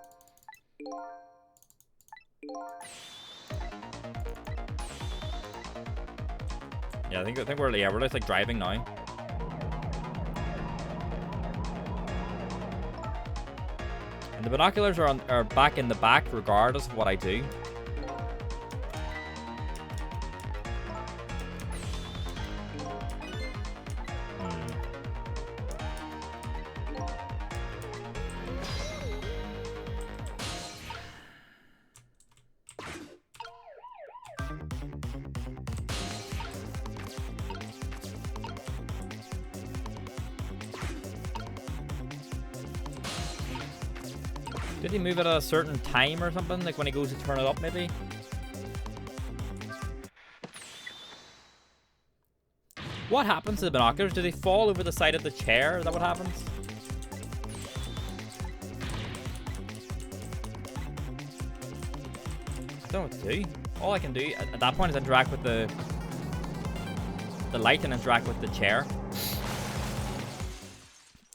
Speaker 1: Yeah, I think we're just like driving now. And the binoculars are back in the back regardless of what I do. Did he move it at a certain time or something? Like when he goes to turn it up, maybe? What happens to the binoculars? Do they fall over the side of the chair? Is that what happens? I don't know what to do. All I can do at that point is interact with the light and interact with the chair.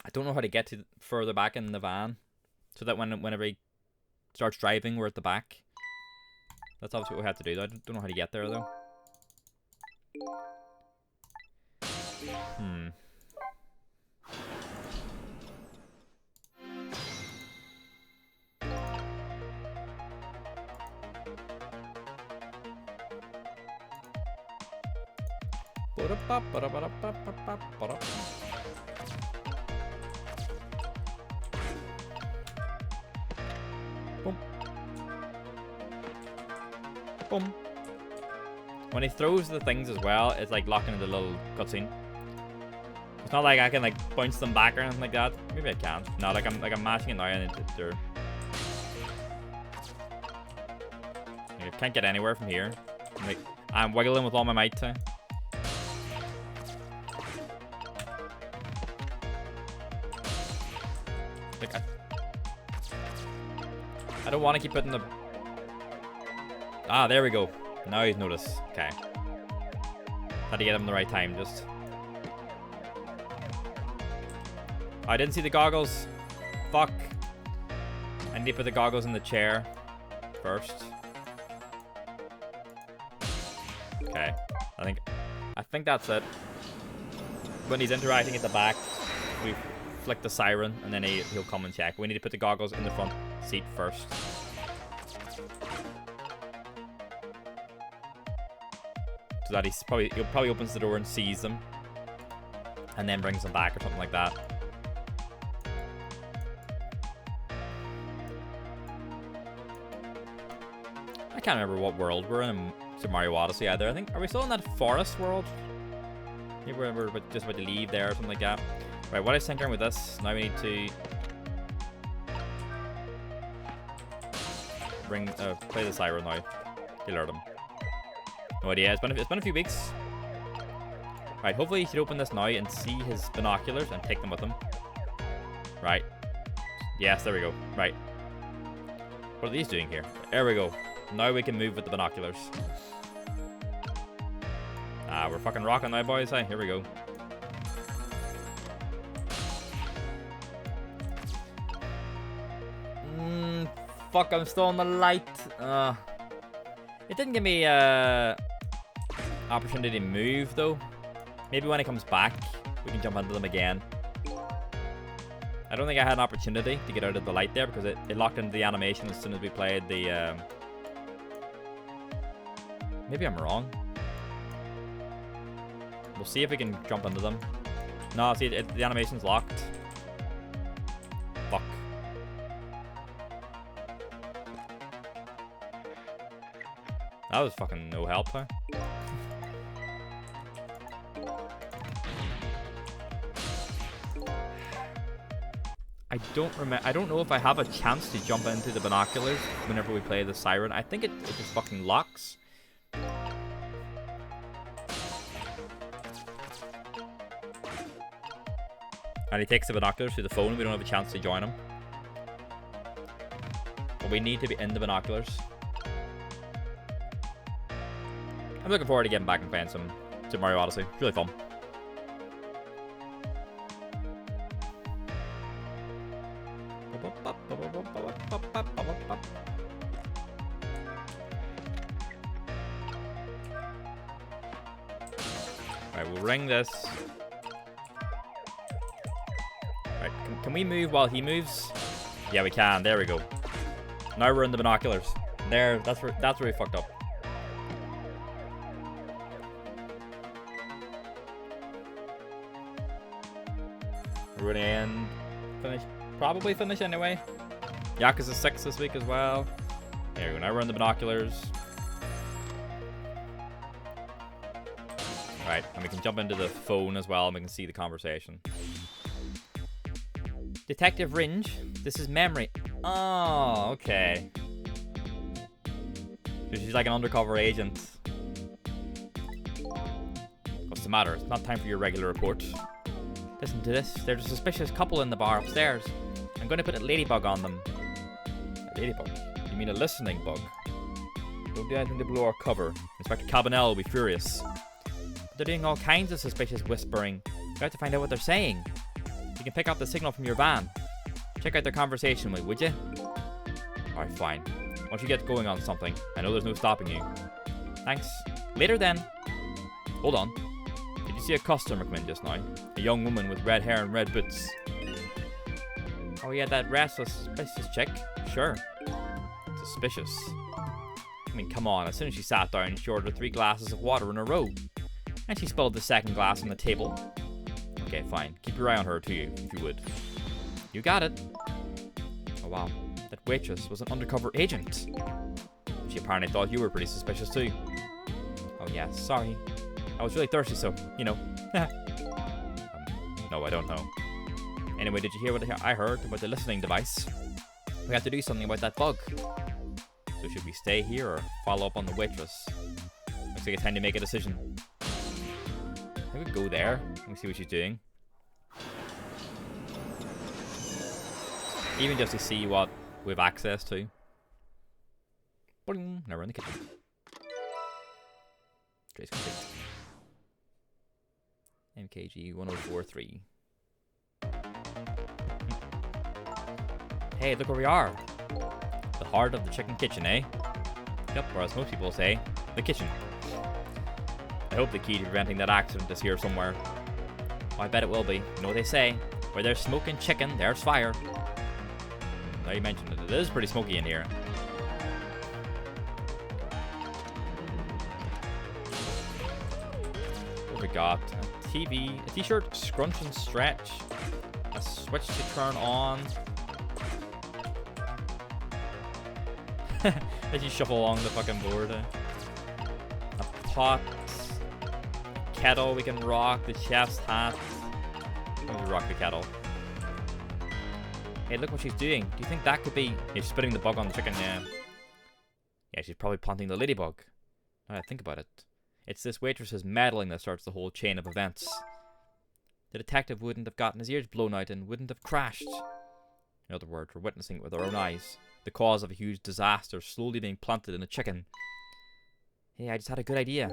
Speaker 1: I don't know how to get to further back in the van. So that whenever he starts driving, we're at the back. That's obviously what we have to do. I don't know how to get there, though. Boom. Boom. When he throws the things as well, it's like locking in the little cutscene. It's not like I can like bounce them back or anything like that. Maybe I can. No, like I'm mashing it now and they're... I can't get anywhere from here. I'm wiggling with all my might too. Like I don't want to keep putting the... Ah, there we go. Now he's noticed. Okay. Had to get him the right time, just... I didn't see the goggles. Fuck. I need to put the goggles in the chair first. Okay. I think that's it. When he's interacting at the back, we flick the siren and then he'll come and check. We need to put the goggles in the front seat first. So that he'll probably opens the door and sees them. And then brings them back or something like that. I can't remember what world we're in Super Mario Odyssey either. I think, are we still in that forest world? Maybe we're just about to leave there or something like that. Right, what is tinkering with this? Now we need to play the siren now. Alert him. No idea. It's been a few weeks. Right, hopefully he should open this now and see his binoculars and take them with him. Right. Yes, there we go. Right. What are these doing here? There we go. Now we can move with the binoculars. Ah, we're fucking rocking now, boys. Hey, here we go. Fuck, I'm still on the light. It didn't give me opportunity to move, though. Maybe when it comes back, we can jump into them again. I don't think I had an opportunity to get out of the light there because it locked into the animation as soon as we played the... Maybe I'm wrong. We'll see if we can jump into them. No, see, the animation's locked. Fuck. That was fucking no help, huh? I don't know if I have a chance to jump into the binoculars whenever we play the siren. I think it just fucking locks. And he takes the binoculars through the phone. We don't have a chance to join him. But we need to be in the binoculars. I'm looking forward to getting back and playing some Super Mario Odyssey. It's really fun. Alright, we'll ring this. Alright, can we move while he moves? Yeah, we can. There we go. Now we're in the binoculars. There, that's where we fucked up. We're gonna end. Finish. Probably finish anyway. Yakuza 6 this week as well. There we go. Now we're in the binoculars. Right, and we can jump into the phone as well and we can see the conversation. Detective Ringe, this is Memory. Oh, okay. So she's like an undercover agent. What's the matter? It's not time for your regular report. Listen to this. There's a suspicious couple in the bar upstairs. I'm going to put a ladybug on them. A ladybug? You mean a listening bug? Don't do anything to blow our cover. Inspector Cabanel will be furious. They're doing all kinds of suspicious whispering. We have to find out what they're saying. You can pick up the signal from your van. Check out their conversation, would you? Alright, fine. Once you get going on something, I know there's no stopping you. Thanks. Later then. Hold on. Did you see a customer come in just now? A young woman with red hair and red boots. Oh yeah, that restless, suspicious chick? Sure. Suspicious. I mean, come on. As soon as she sat down, she ordered 3 glasses of water in a row. And she spilled the second glass on the table. Okay, fine. Keep your eye on her too, if you would. You got it. Oh wow. That waitress was an undercover agent. She apparently thought you were pretty suspicious too. Oh yeah, sorry. I was really thirsty, so, you know. No, I don't know. Anyway, did you hear what I heard about the listening device? We have to do something about that bug. So should we stay here or follow up on the waitress? Looks like it's time to make a decision. I could go there and see what she's doing. Even just to see what we have access to. Boing. Now we're in the kitchen. Trace complete. MKG 1043. Hey, look where we are. The heart of the chicken kitchen, eh? Yep, or as most people say, the kitchen. I hope the key to preventing that accident is here somewhere. Oh, I bet it will be. You know what they say? Where there's smoking chicken, there's fire. Now you mentioned it. It is pretty smoky in here. What we got? A TV, a t-shirt, scrunch and stretch, a switch to turn on. As you shuffle along the fucking board. A pot, kettle we can rock, the chef's hat. Let me rock the kettle. Hey, look what she's doing. Do you think that could be... Yeah, she's spitting the bug on the chicken, yeah. Yeah, she's probably planting the ladybug. Now that I think about it. It's this waitress's meddling that starts the whole chain of events. The detective wouldn't have gotten his ears blown out and wouldn't have crashed. In other words, we're witnessing it with our own eyes. The cause of a huge disaster slowly being planted in a chicken. Hey, I just had a good idea.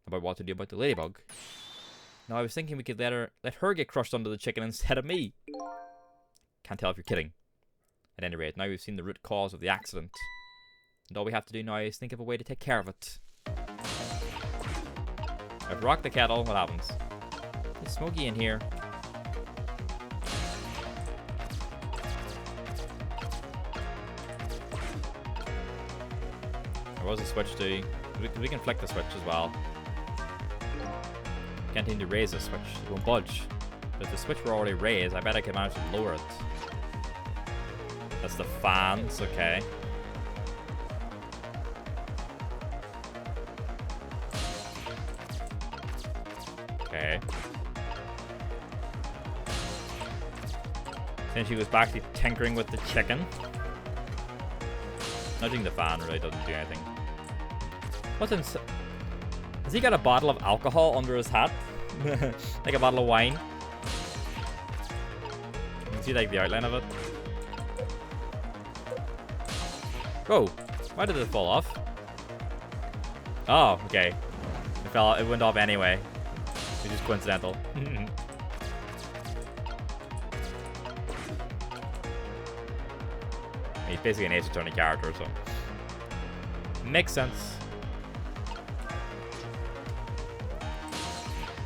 Speaker 1: About what to do about the ladybug. Now, I was thinking we could let her get crushed under the chicken instead of me. Can't tell if you're kidding. At any rate, now we've seen the root cause of the accident. And all we have to do now is think of a way to take care of it. I've rocked the kettle, what happens? It's smoky in here. There was a switch too. We can flick the switch as well. Can't seem to raise the switch, it won't budge. But if the switch were already raised, I bet I could manage to lower it. That's the fans, okay. Okay. Then she was back to tinkering with the chicken. Nudging the fan really doesn't do anything. What's inside? Has he got a bottle of alcohol under his hat? Like a bottle of wine? You can see like the outline of it. Whoa! Why did it fall off? Oh, okay. It went off anyway. It's just coincidental. He's basically an Ace Attorney character, so makes sense.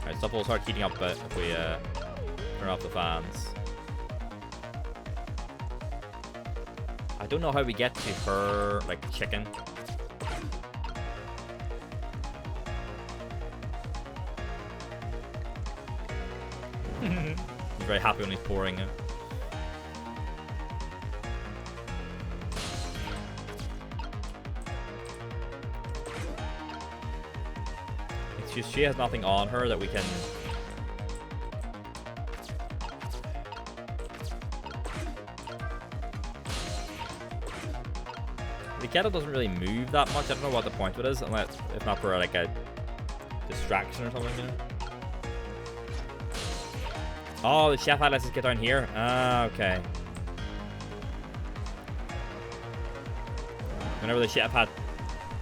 Speaker 1: Alright, stuff will start heating up if we turn off the fans. I don't know how we get to her, like, chicken. He's very happy when he's pouring it. It's just she has nothing on her that we can... The kettle doesn't really move that much. I don't know what the point of it is, unless if not for like a distraction or something, you know. Oh, the chef had lets us get down here. Ah, okay. Whenever the chef hat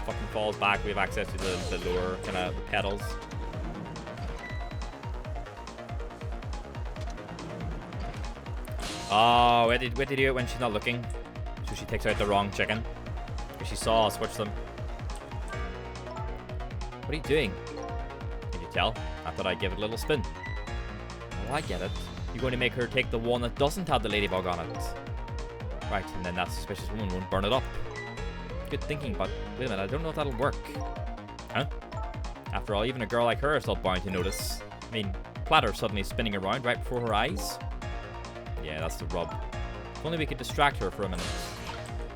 Speaker 1: fucking falls back, we have access to the lower kind of the pedals. Oh, where did you do it when she's not looking? So she takes out the wrong chicken. Because she saw us switch them. What are you doing? Can you tell? I thought I'd give it a little spin. Oh, I get it. You're going to make her take the one that doesn't have the ladybug on it. Right, and then that suspicious woman won't burn it up. Good thinking, but wait a minute, I don't know if that'll work. Huh? After all, even a girl like her is still bound to notice. I mean, platter suddenly spinning around right before her eyes. Yeah, that's the rub. If only we could distract her for a minute.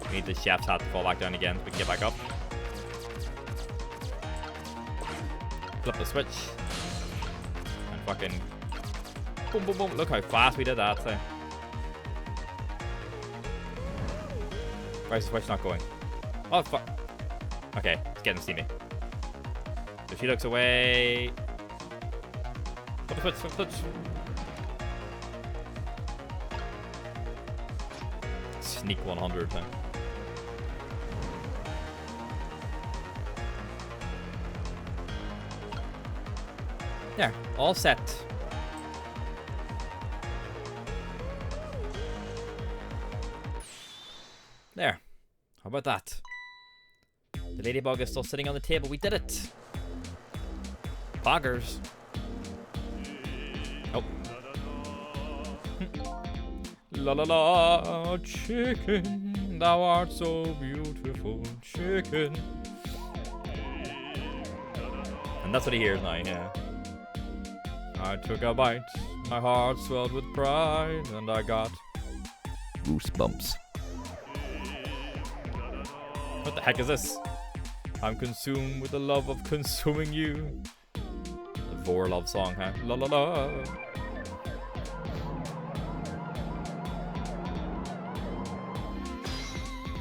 Speaker 1: We need the chef's hat to fall back down again so we can get back up. Flip the switch. And fucking... Boom, boom, boom. Look how fast we did that. So. Why is the switch not going? Oh, fuck. Okay, it's getting steamy. So she looks away. Flip the switch, flip the switch. Sneak 100. Huh? There, all set. There. How about that? The ladybug is still sitting on the table. We did it. Poggers. Oh. La la la, chicken, thou art so beautiful, chicken. And that's what he hears now, yeah. I took a bite, my heart swelled with pride, and I got goosebumps. What the heck is this? I'm consumed with the love of consuming you. The Vor love song, huh? La la la.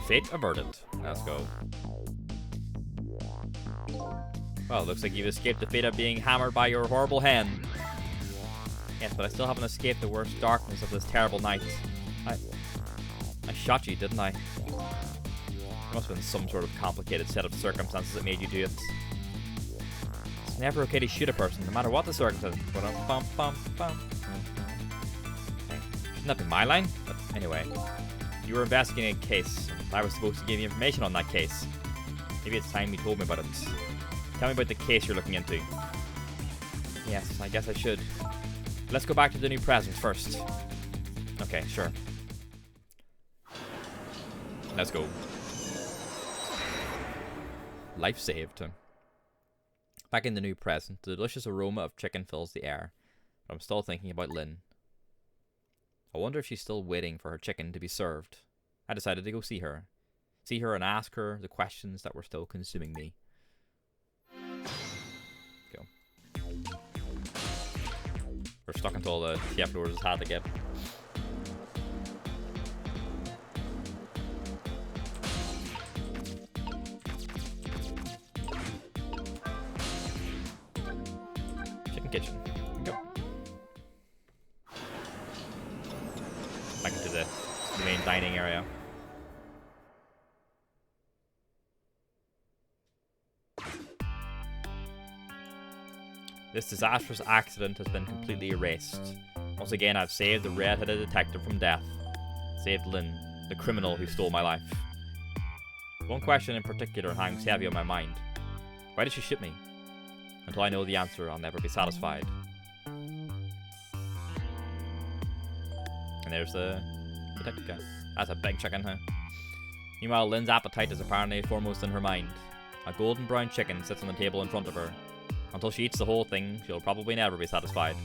Speaker 1: Fate averted. Let's go. Well, looks like you've escaped the fate of being hammered by your horrible hen. Yes, but I still haven't escaped the worst darkness of this terrible night. I shot you, didn't I? There must have been some sort of complicated set of circumstances that made you do it. It's never okay to shoot a person, no matter what the circumstances. Bum, bum, bum. Okay. Shouldn't that be my line? But anyway. You were investigating a case. I was supposed to give you information on that case. Maybe it's time you told me about it. Tell me about the case you're looking into. Yes, I guess I should. Let's go back to the new present first. Okay, sure. Let's go. Life saved. Back in the new present, the delicious aroma of chicken fills the air. But I'm still thinking about Lynn. I wonder if she's still waiting for her chicken to be served. I decided to go see her. See her and ask her the questions that were still consuming me. Go. We're stuck until the chef lures his hat again. Chicken kitchen. Go. Back into the main dining area. This disastrous accident has been completely erased. Once again, I've saved the red-headed detective from death. Saved Lynn, the criminal who stole my life. One question in particular hangs heavy on my mind. Why did she shoot me? Until I know the answer, I'll never be satisfied. And there's the detective guy. That's a big chicken, huh? Meanwhile, Lynn's appetite is apparently foremost in her mind. A golden brown chicken sits on the table in front of her. Until she eats the whole thing, she'll probably never be satisfied.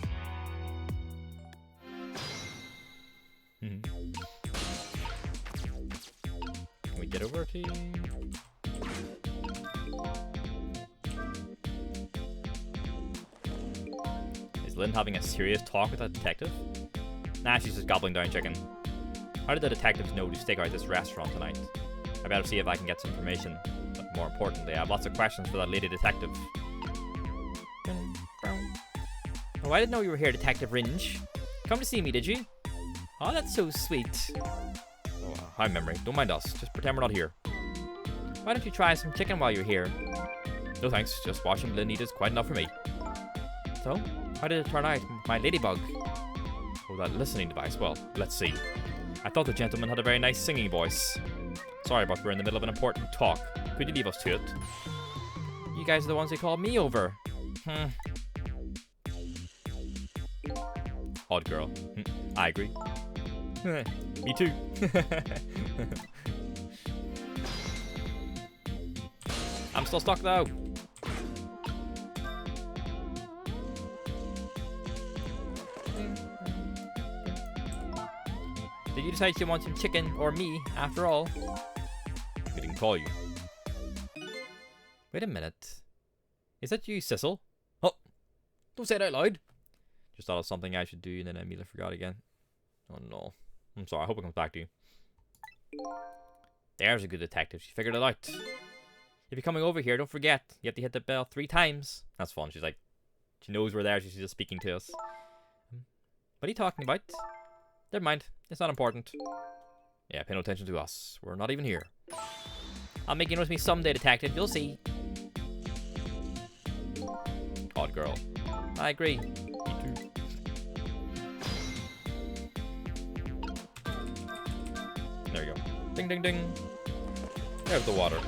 Speaker 1: Can we get over to... Is Lynn having a serious talk with that detective? Nah, she's just gobbling down chicken. How did the detectives know to stake out this restaurant tonight? I better see if I can get some information. But more importantly, I have lots of questions for that lady detective. Oh, I didn't know you were here, Detective Ringe. Come to see me, did you? Oh, that's so sweet. Oh, hi, Memory. Don't mind us. Just pretend we're not here. Why don't you try some chicken while you're here? No thanks. Just watching Lynn eat is quite enough for me. So, how did it turn out, my ladybug? Oh, that listening device. Well, let's see. I thought the gentleman had a very nice singing voice. Sorry, but we're in the middle of an important talk. Could you leave us to it? You guys are the ones who called me over. Odd girl. I agree. Me too. I'm still stuck though. Did you decide you want some chicken or me after all? We didn't call you. Wait a minute. Is that you, Cecil? Oh, don't say it out loud. Just thought of something I should do and then I immediately forgot again. Oh no. I'm sorry, I hope it comes back to you. There's a good detective. She figured it out. If you're coming over here, don't forget. You have to hit the bell 3 times. That's fun. She's like, she knows we're there. She's just speaking to us. What are you talking about? Never mind. It's not important. Yeah, pay no attention to us. We're not even here. I'll make you notice me someday, detective. You'll see. Odd girl. I agree. There you go. Ding, ding, ding. There's the water.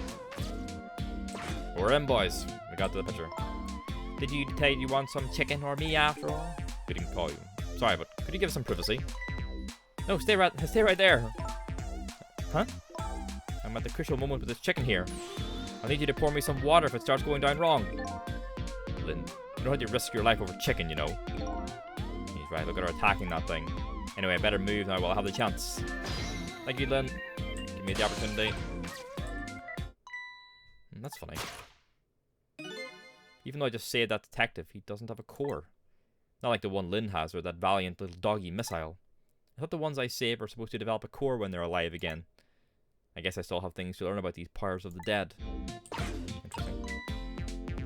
Speaker 1: We're in, boys. We got to the picture. Did you tell you want some chicken or me after all? We didn't call you. Sorry, but could you give us some privacy? No, stay right there. Huh? I'm at the crucial moment with this chicken here. I need you to pour me some water if it starts going down wrong. Lynn, you don't have to risk your life over chicken, you know. He's right, look at her attacking that thing. Anyway, I better move now while I have the chance. Thank you, Lynn. Give me the opportunity. That's funny. Even though I just saved that detective, he doesn't have a core. Not like the one Lynn has, or that valiant little doggy missile. I thought the ones I save are supposed to develop a core when they're alive again. I guess I still have things to learn about these powers of the dead. Interesting.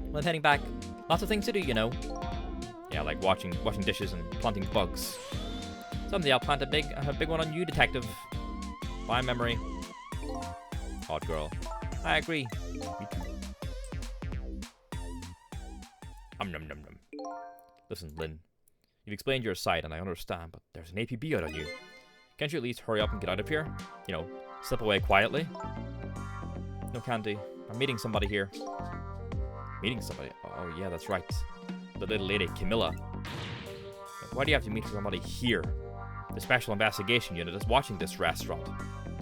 Speaker 1: Well, I'm heading back. Lots of things to do, you know. Yeah, like washing dishes and planting bugs. Someday I'll plant a big one on you, detective. Bye, memory. Hot girl. I agree. Me too. Num num num. Listen, Lynn. You've explained your side, and I understand, but there's an APB out on you. Can't you at least hurry up and get out of here? You know, slip away quietly? No, Candy. I'm meeting somebody here. Meeting somebody? Oh, yeah, that's right. The little lady, Camilla. Why do you have to meet somebody here? The Special Investigation Unit is watching this restaurant.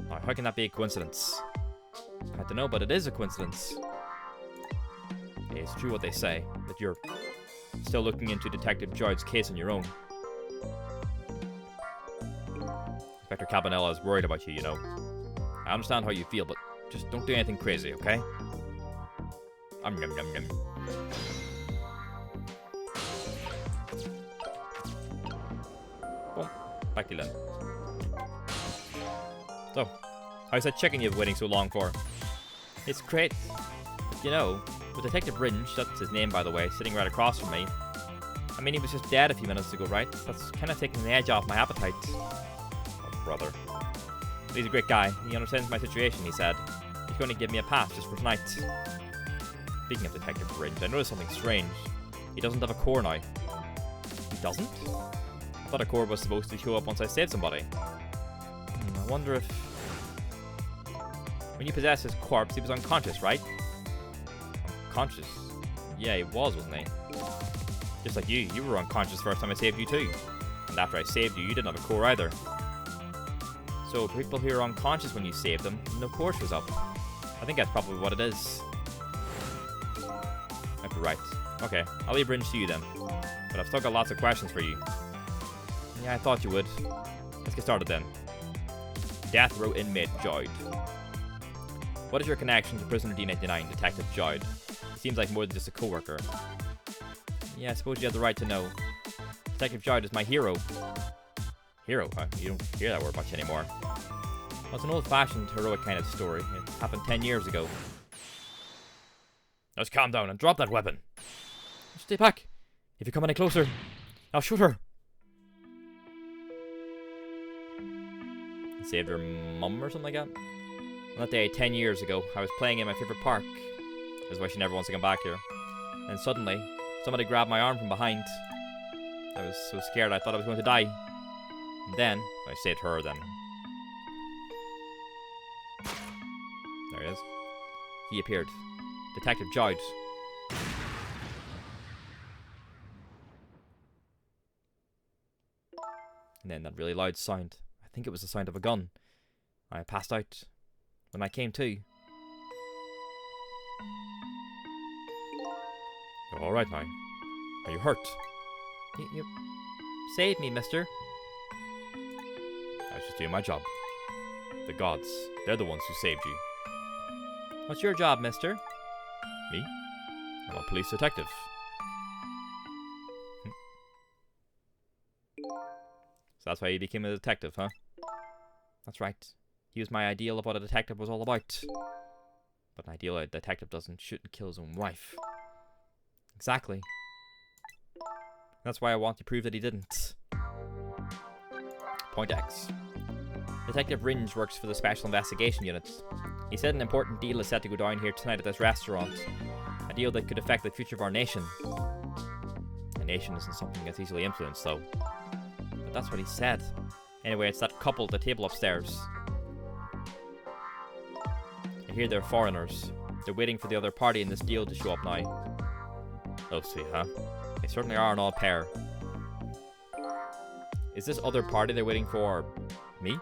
Speaker 1: Now, how can that be a coincidence? I don't know, but it is a coincidence. Yeah, it's true what they say, that you're still looking into Detective Joyd's case on your own. Inspector Cabanela is worried about you, you know. I understand how you feel, but just don't do anything crazy, okay? Num num num. Boom. Back to Lynn. So, how's that chicken you've been waiting so long for? It's great. You know, with Detective Ringe, that's his name by the way, sitting right across from me. I mean, he was just dead a few minutes ago, right? That's kind of taking the edge off my appetite. Oh, brother. He's a great guy. He understands my situation, he said. He's going to give me a pass just for tonight. Speaking of Detective Ringe, I noticed something strange. He doesn't have a core now. He doesn't? I thought a core was supposed to show up once I saved somebody. I wonder if... When you possessed his corpse, he was unconscious, right? Unconscious? Yeah, he was, wasn't he? Just like you were unconscious the first time I saved you too. And after I saved you, you didn't have a core either. So people who are unconscious when you save them, no core shows up. I think that's probably what it is. Might be right. Okay, I'll leave Ringe to you then. But I've still got lots of questions for you. Yeah, I thought you would. Let's get started then. Death Row inmate Joyd. What is your connection to prisoner D99, Detective Joyd? He seems like more than just a co-worker. Yeah, I suppose you have the right to know. Detective Joyd is my hero. Hero? Huh? You don't hear that word much anymore. Well, it's an old-fashioned, heroic kind of story. It happened 10 years ago. Let's calm down and drop that weapon. Stay back. If you come any closer, I'll shoot her. Saved her mum or something like that? On that day, 10 years ago, I was playing in my favourite park. That's why she never wants to come back here. And suddenly, somebody grabbed my arm from behind. I was so scared I thought I was going to die. And then, I saved her then. There he is. He appeared. Detective Joyd. And then that really loud sound. I think it was the sound of a gun. I passed out. When I came to. You're alright now. Are you hurt? You saved me, mister. I was just doing my job. The gods, they're the ones who saved you. What's your job, mister? Me? I'm a police detective. So that's why you became a detective, huh? That's right. He was my ideal of what a detective was all about. But an ideal detective doesn't shoot and kill his own wife. Exactly. That's why I want to prove that he didn't. Point X. Detective Ringe works for the Special Investigation Unit. He said an important deal is set to go down here tonight at this restaurant. A deal that could affect the future of our nation. A nation isn't something that's easily influenced, though. But that's what he said. Anyway, it's that couple at the table upstairs. I hear they're foreigners. They're waiting for the other party in this deal to show up now. Oh, sweet, huh? They certainly are an odd pair. Is this other party they're waiting for me?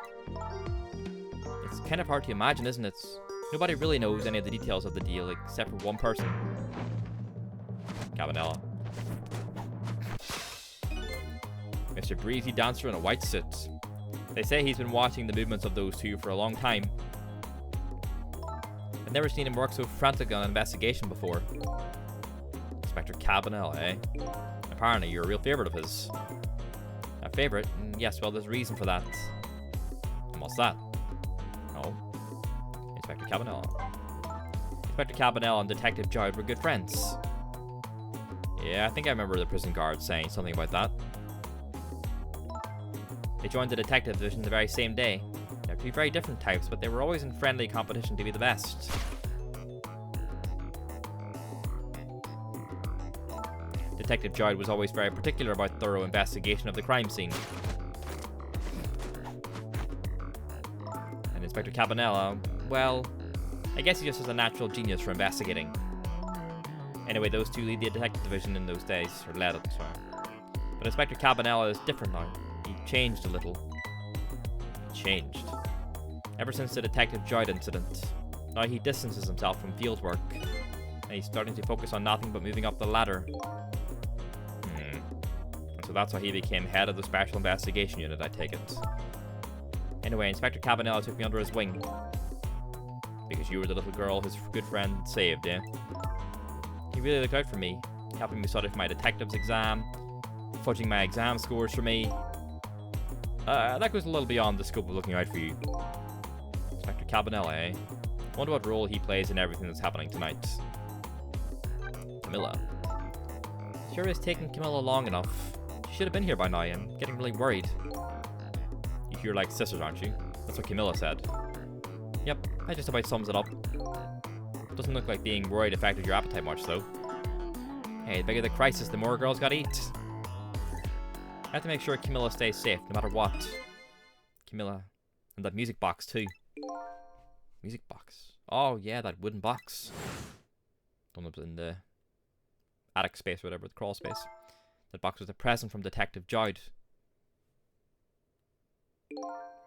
Speaker 1: It's kind of hard to imagine, isn't it? Nobody really knows any of the details of the deal except for one person. Cabanela. Mr. Breezy Dancer in a white suit. They say he's been watching the movements of those two for a long time. I've never seen him work so frantically on an investigation before. Inspector Cabanela, eh? Apparently you're a real favourite of his. A favourite? Yes, well, there's a reason for that. And what's that? Oh. Inspector Cabanela. Inspector Cabanela and Detective Joyd were good friends. Yeah, I think I remember the prison guard saying something about that. They joined the detective division the very same day. They're two very different types, but they were always in friendly competition to be the best. Detective Joyd was always very particular about thorough investigation of the crime scene. And Inspector Cabanela, well, I guess he just has a natural genius for investigating. Anyway, those two lead the detective division in those days, or led it, sorry. But Inspector Cabanela is different now. He changed a little. He changed. Ever since the Detective Joyd incident, now he distances himself from field work, and he's starting to focus on nothing but moving up the ladder. And so that's how he became head of the Special Investigation Unit, I take it. Anyway, Inspector Cabanela took me under his wing. Because you were the little girl his good friend saved, eh? He really looked out for me, helping me study for my detective's exam, fudging my exam scores for me. That goes a little beyond the scope of looking out for you. Inspector Cabanela, eh? Wonder what role he plays in everything that's happening tonight. Camilla. Sure is taking Camilla long enough. She should have been here by now. I'm getting really worried. You're like sisters, aren't you? That's what Camilla said. Yep, that just about sums it up. Doesn't look like being worried affected your appetite much, though. Hey, the bigger the crisis, the more girls gotta eat. I have to make sure Camilla stays safe, no matter what. Camilla. And that music box, too. Music box. Oh, yeah, that wooden box. Done up in the attic space or whatever, the crawl space. That box was a present from Detective Joyd.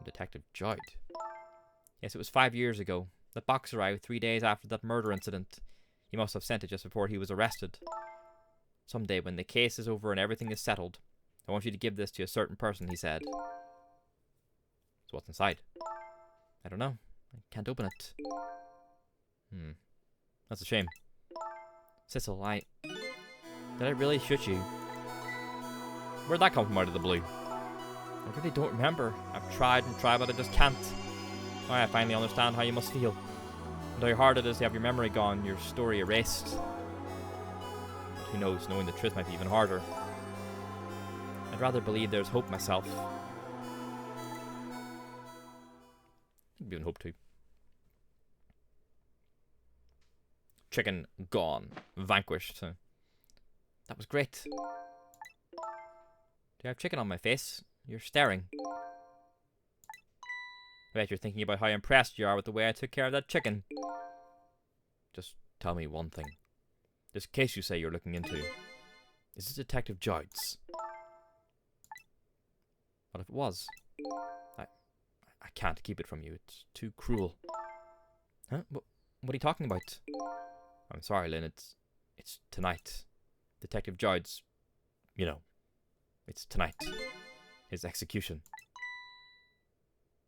Speaker 1: Detective Joyd? Yes, it was 5 years ago. That box arrived 3 days after that murder incident. He must have sent it just before he was arrested. Someday, when the case is over and everything is settled, I want you to give this to a certain person, he said. So what's inside? I don't know. I can't open it. That's a shame. Cecil, did I really shoot you? Where'd that come from out of the blue? I really don't remember. I've tried and tried, but I just can't. Oh, I finally understand how you must feel. And how hard it is to have your memory gone, your story erased. But who knows, knowing the truth might be even harder. I'd rather believe there's hope myself. I'd be in hope too. Chicken gone. Vanquished. That was great. Do I have chicken on my face? You're staring. I bet you're thinking about how impressed you are with the way I took care of that chicken. Just tell me one thing. This case you say you're looking into, is it Detective Joyd's? What if it was? I can't keep it from you. It's too cruel. Huh? What are you talking about? I'm sorry, Lynn. It's tonight. Detective Joyd's, you know, it's tonight. His execution.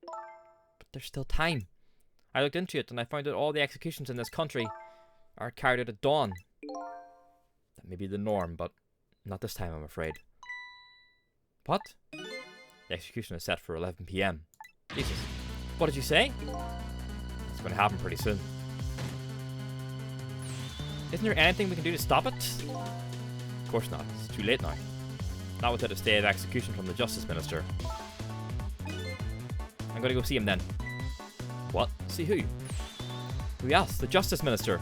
Speaker 1: But there's still time. I looked into it and I found that all the executions in this country are carried out at dawn. That may be the norm, but not this time, I'm afraid. What? The execution is set for 11 p.m. Jesus. What did you say? It's going to happen pretty soon. Isn't there anything we can do to stop it? Of course not. It's too late now. Not without a stay of execution from the Justice Minister. I'm going to go see him then. What? See who? Who else? The Justice Minister.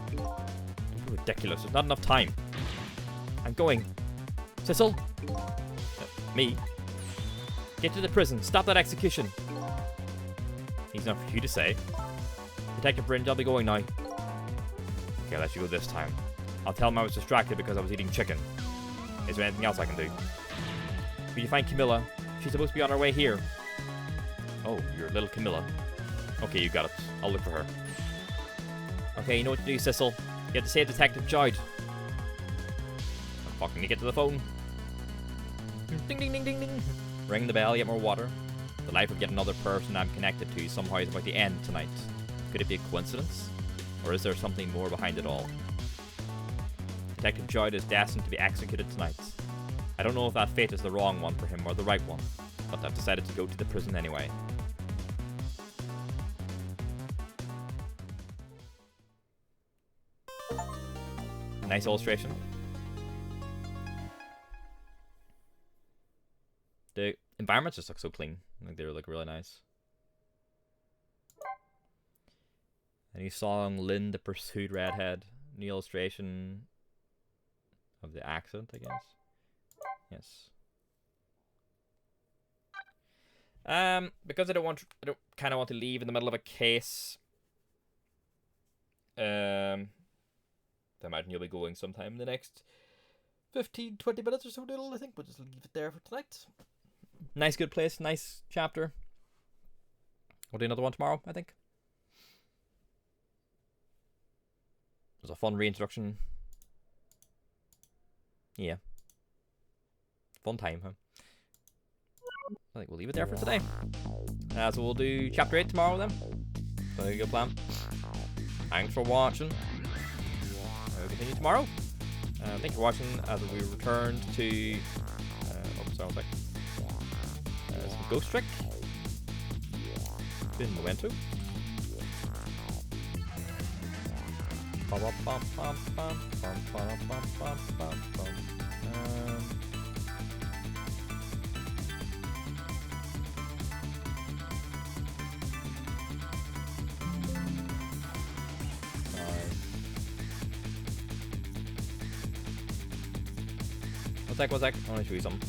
Speaker 1: Ridiculous. There's not enough time. I'm going. Cecil? Me? Get to the prison. Stop that execution. He's not for you to say. Detective Bringe, I'll be going now. Okay, I'll let you go this time. I'll tell him I was distracted because I was eating chicken. Is there anything else I can do? Will you find Camilla? She's supposed to be on her way here. Oh, you're little Camilla. Okay, you got it. I'll look for her. Okay, you know what to do, Cecil. You have to save Detective Joyd. How can you get to the phone? Ding, ding, ding, ding, ding. Ring the bell, get more water. The life of yet another person I'm connected to somehow is about to end tonight. Could it be a coincidence? Or is there something more behind it all? Detective Joyd is destined to be executed tonight. I don't know if that fate is the wrong one for him or the right one, but I've decided to go to the prison anyway. Nice illustration. The environments just look so clean. Like they look really nice. Any song, Lynn the Pursued Redhead. New illustration of the accident, I guess. Yes. Because I don't kind of want to leave in the middle of a case. I imagine you'll be going sometime in the next 15-20 minutes or so, Diddle. I think we'll just leave it there for tonight. Nice, good place. Nice chapter. We'll do another one tomorrow, I think. It was a fun reintroduction. Yeah. Fun time, huh? I think we'll leave it there for today. So we'll do chapter 8 tomorrow then. So good plan. Thanks for watching. We'll continue tomorrow. Thanks for watching as we returned to some Ghost Trick. Been Memento. One sec. I want to show you something.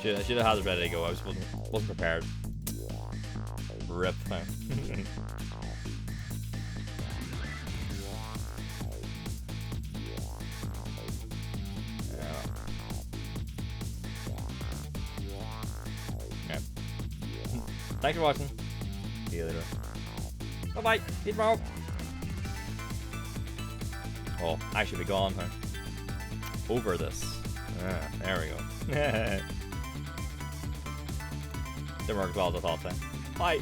Speaker 1: I should have had it ready to go. I wasn't prepared. Rip. Yeah. Thanks for watching. See you later. Bye bye. See you tomorrow. Oh, I should be gone, huh? Over this. There we go. Didn't work as well as I thought then. Bye.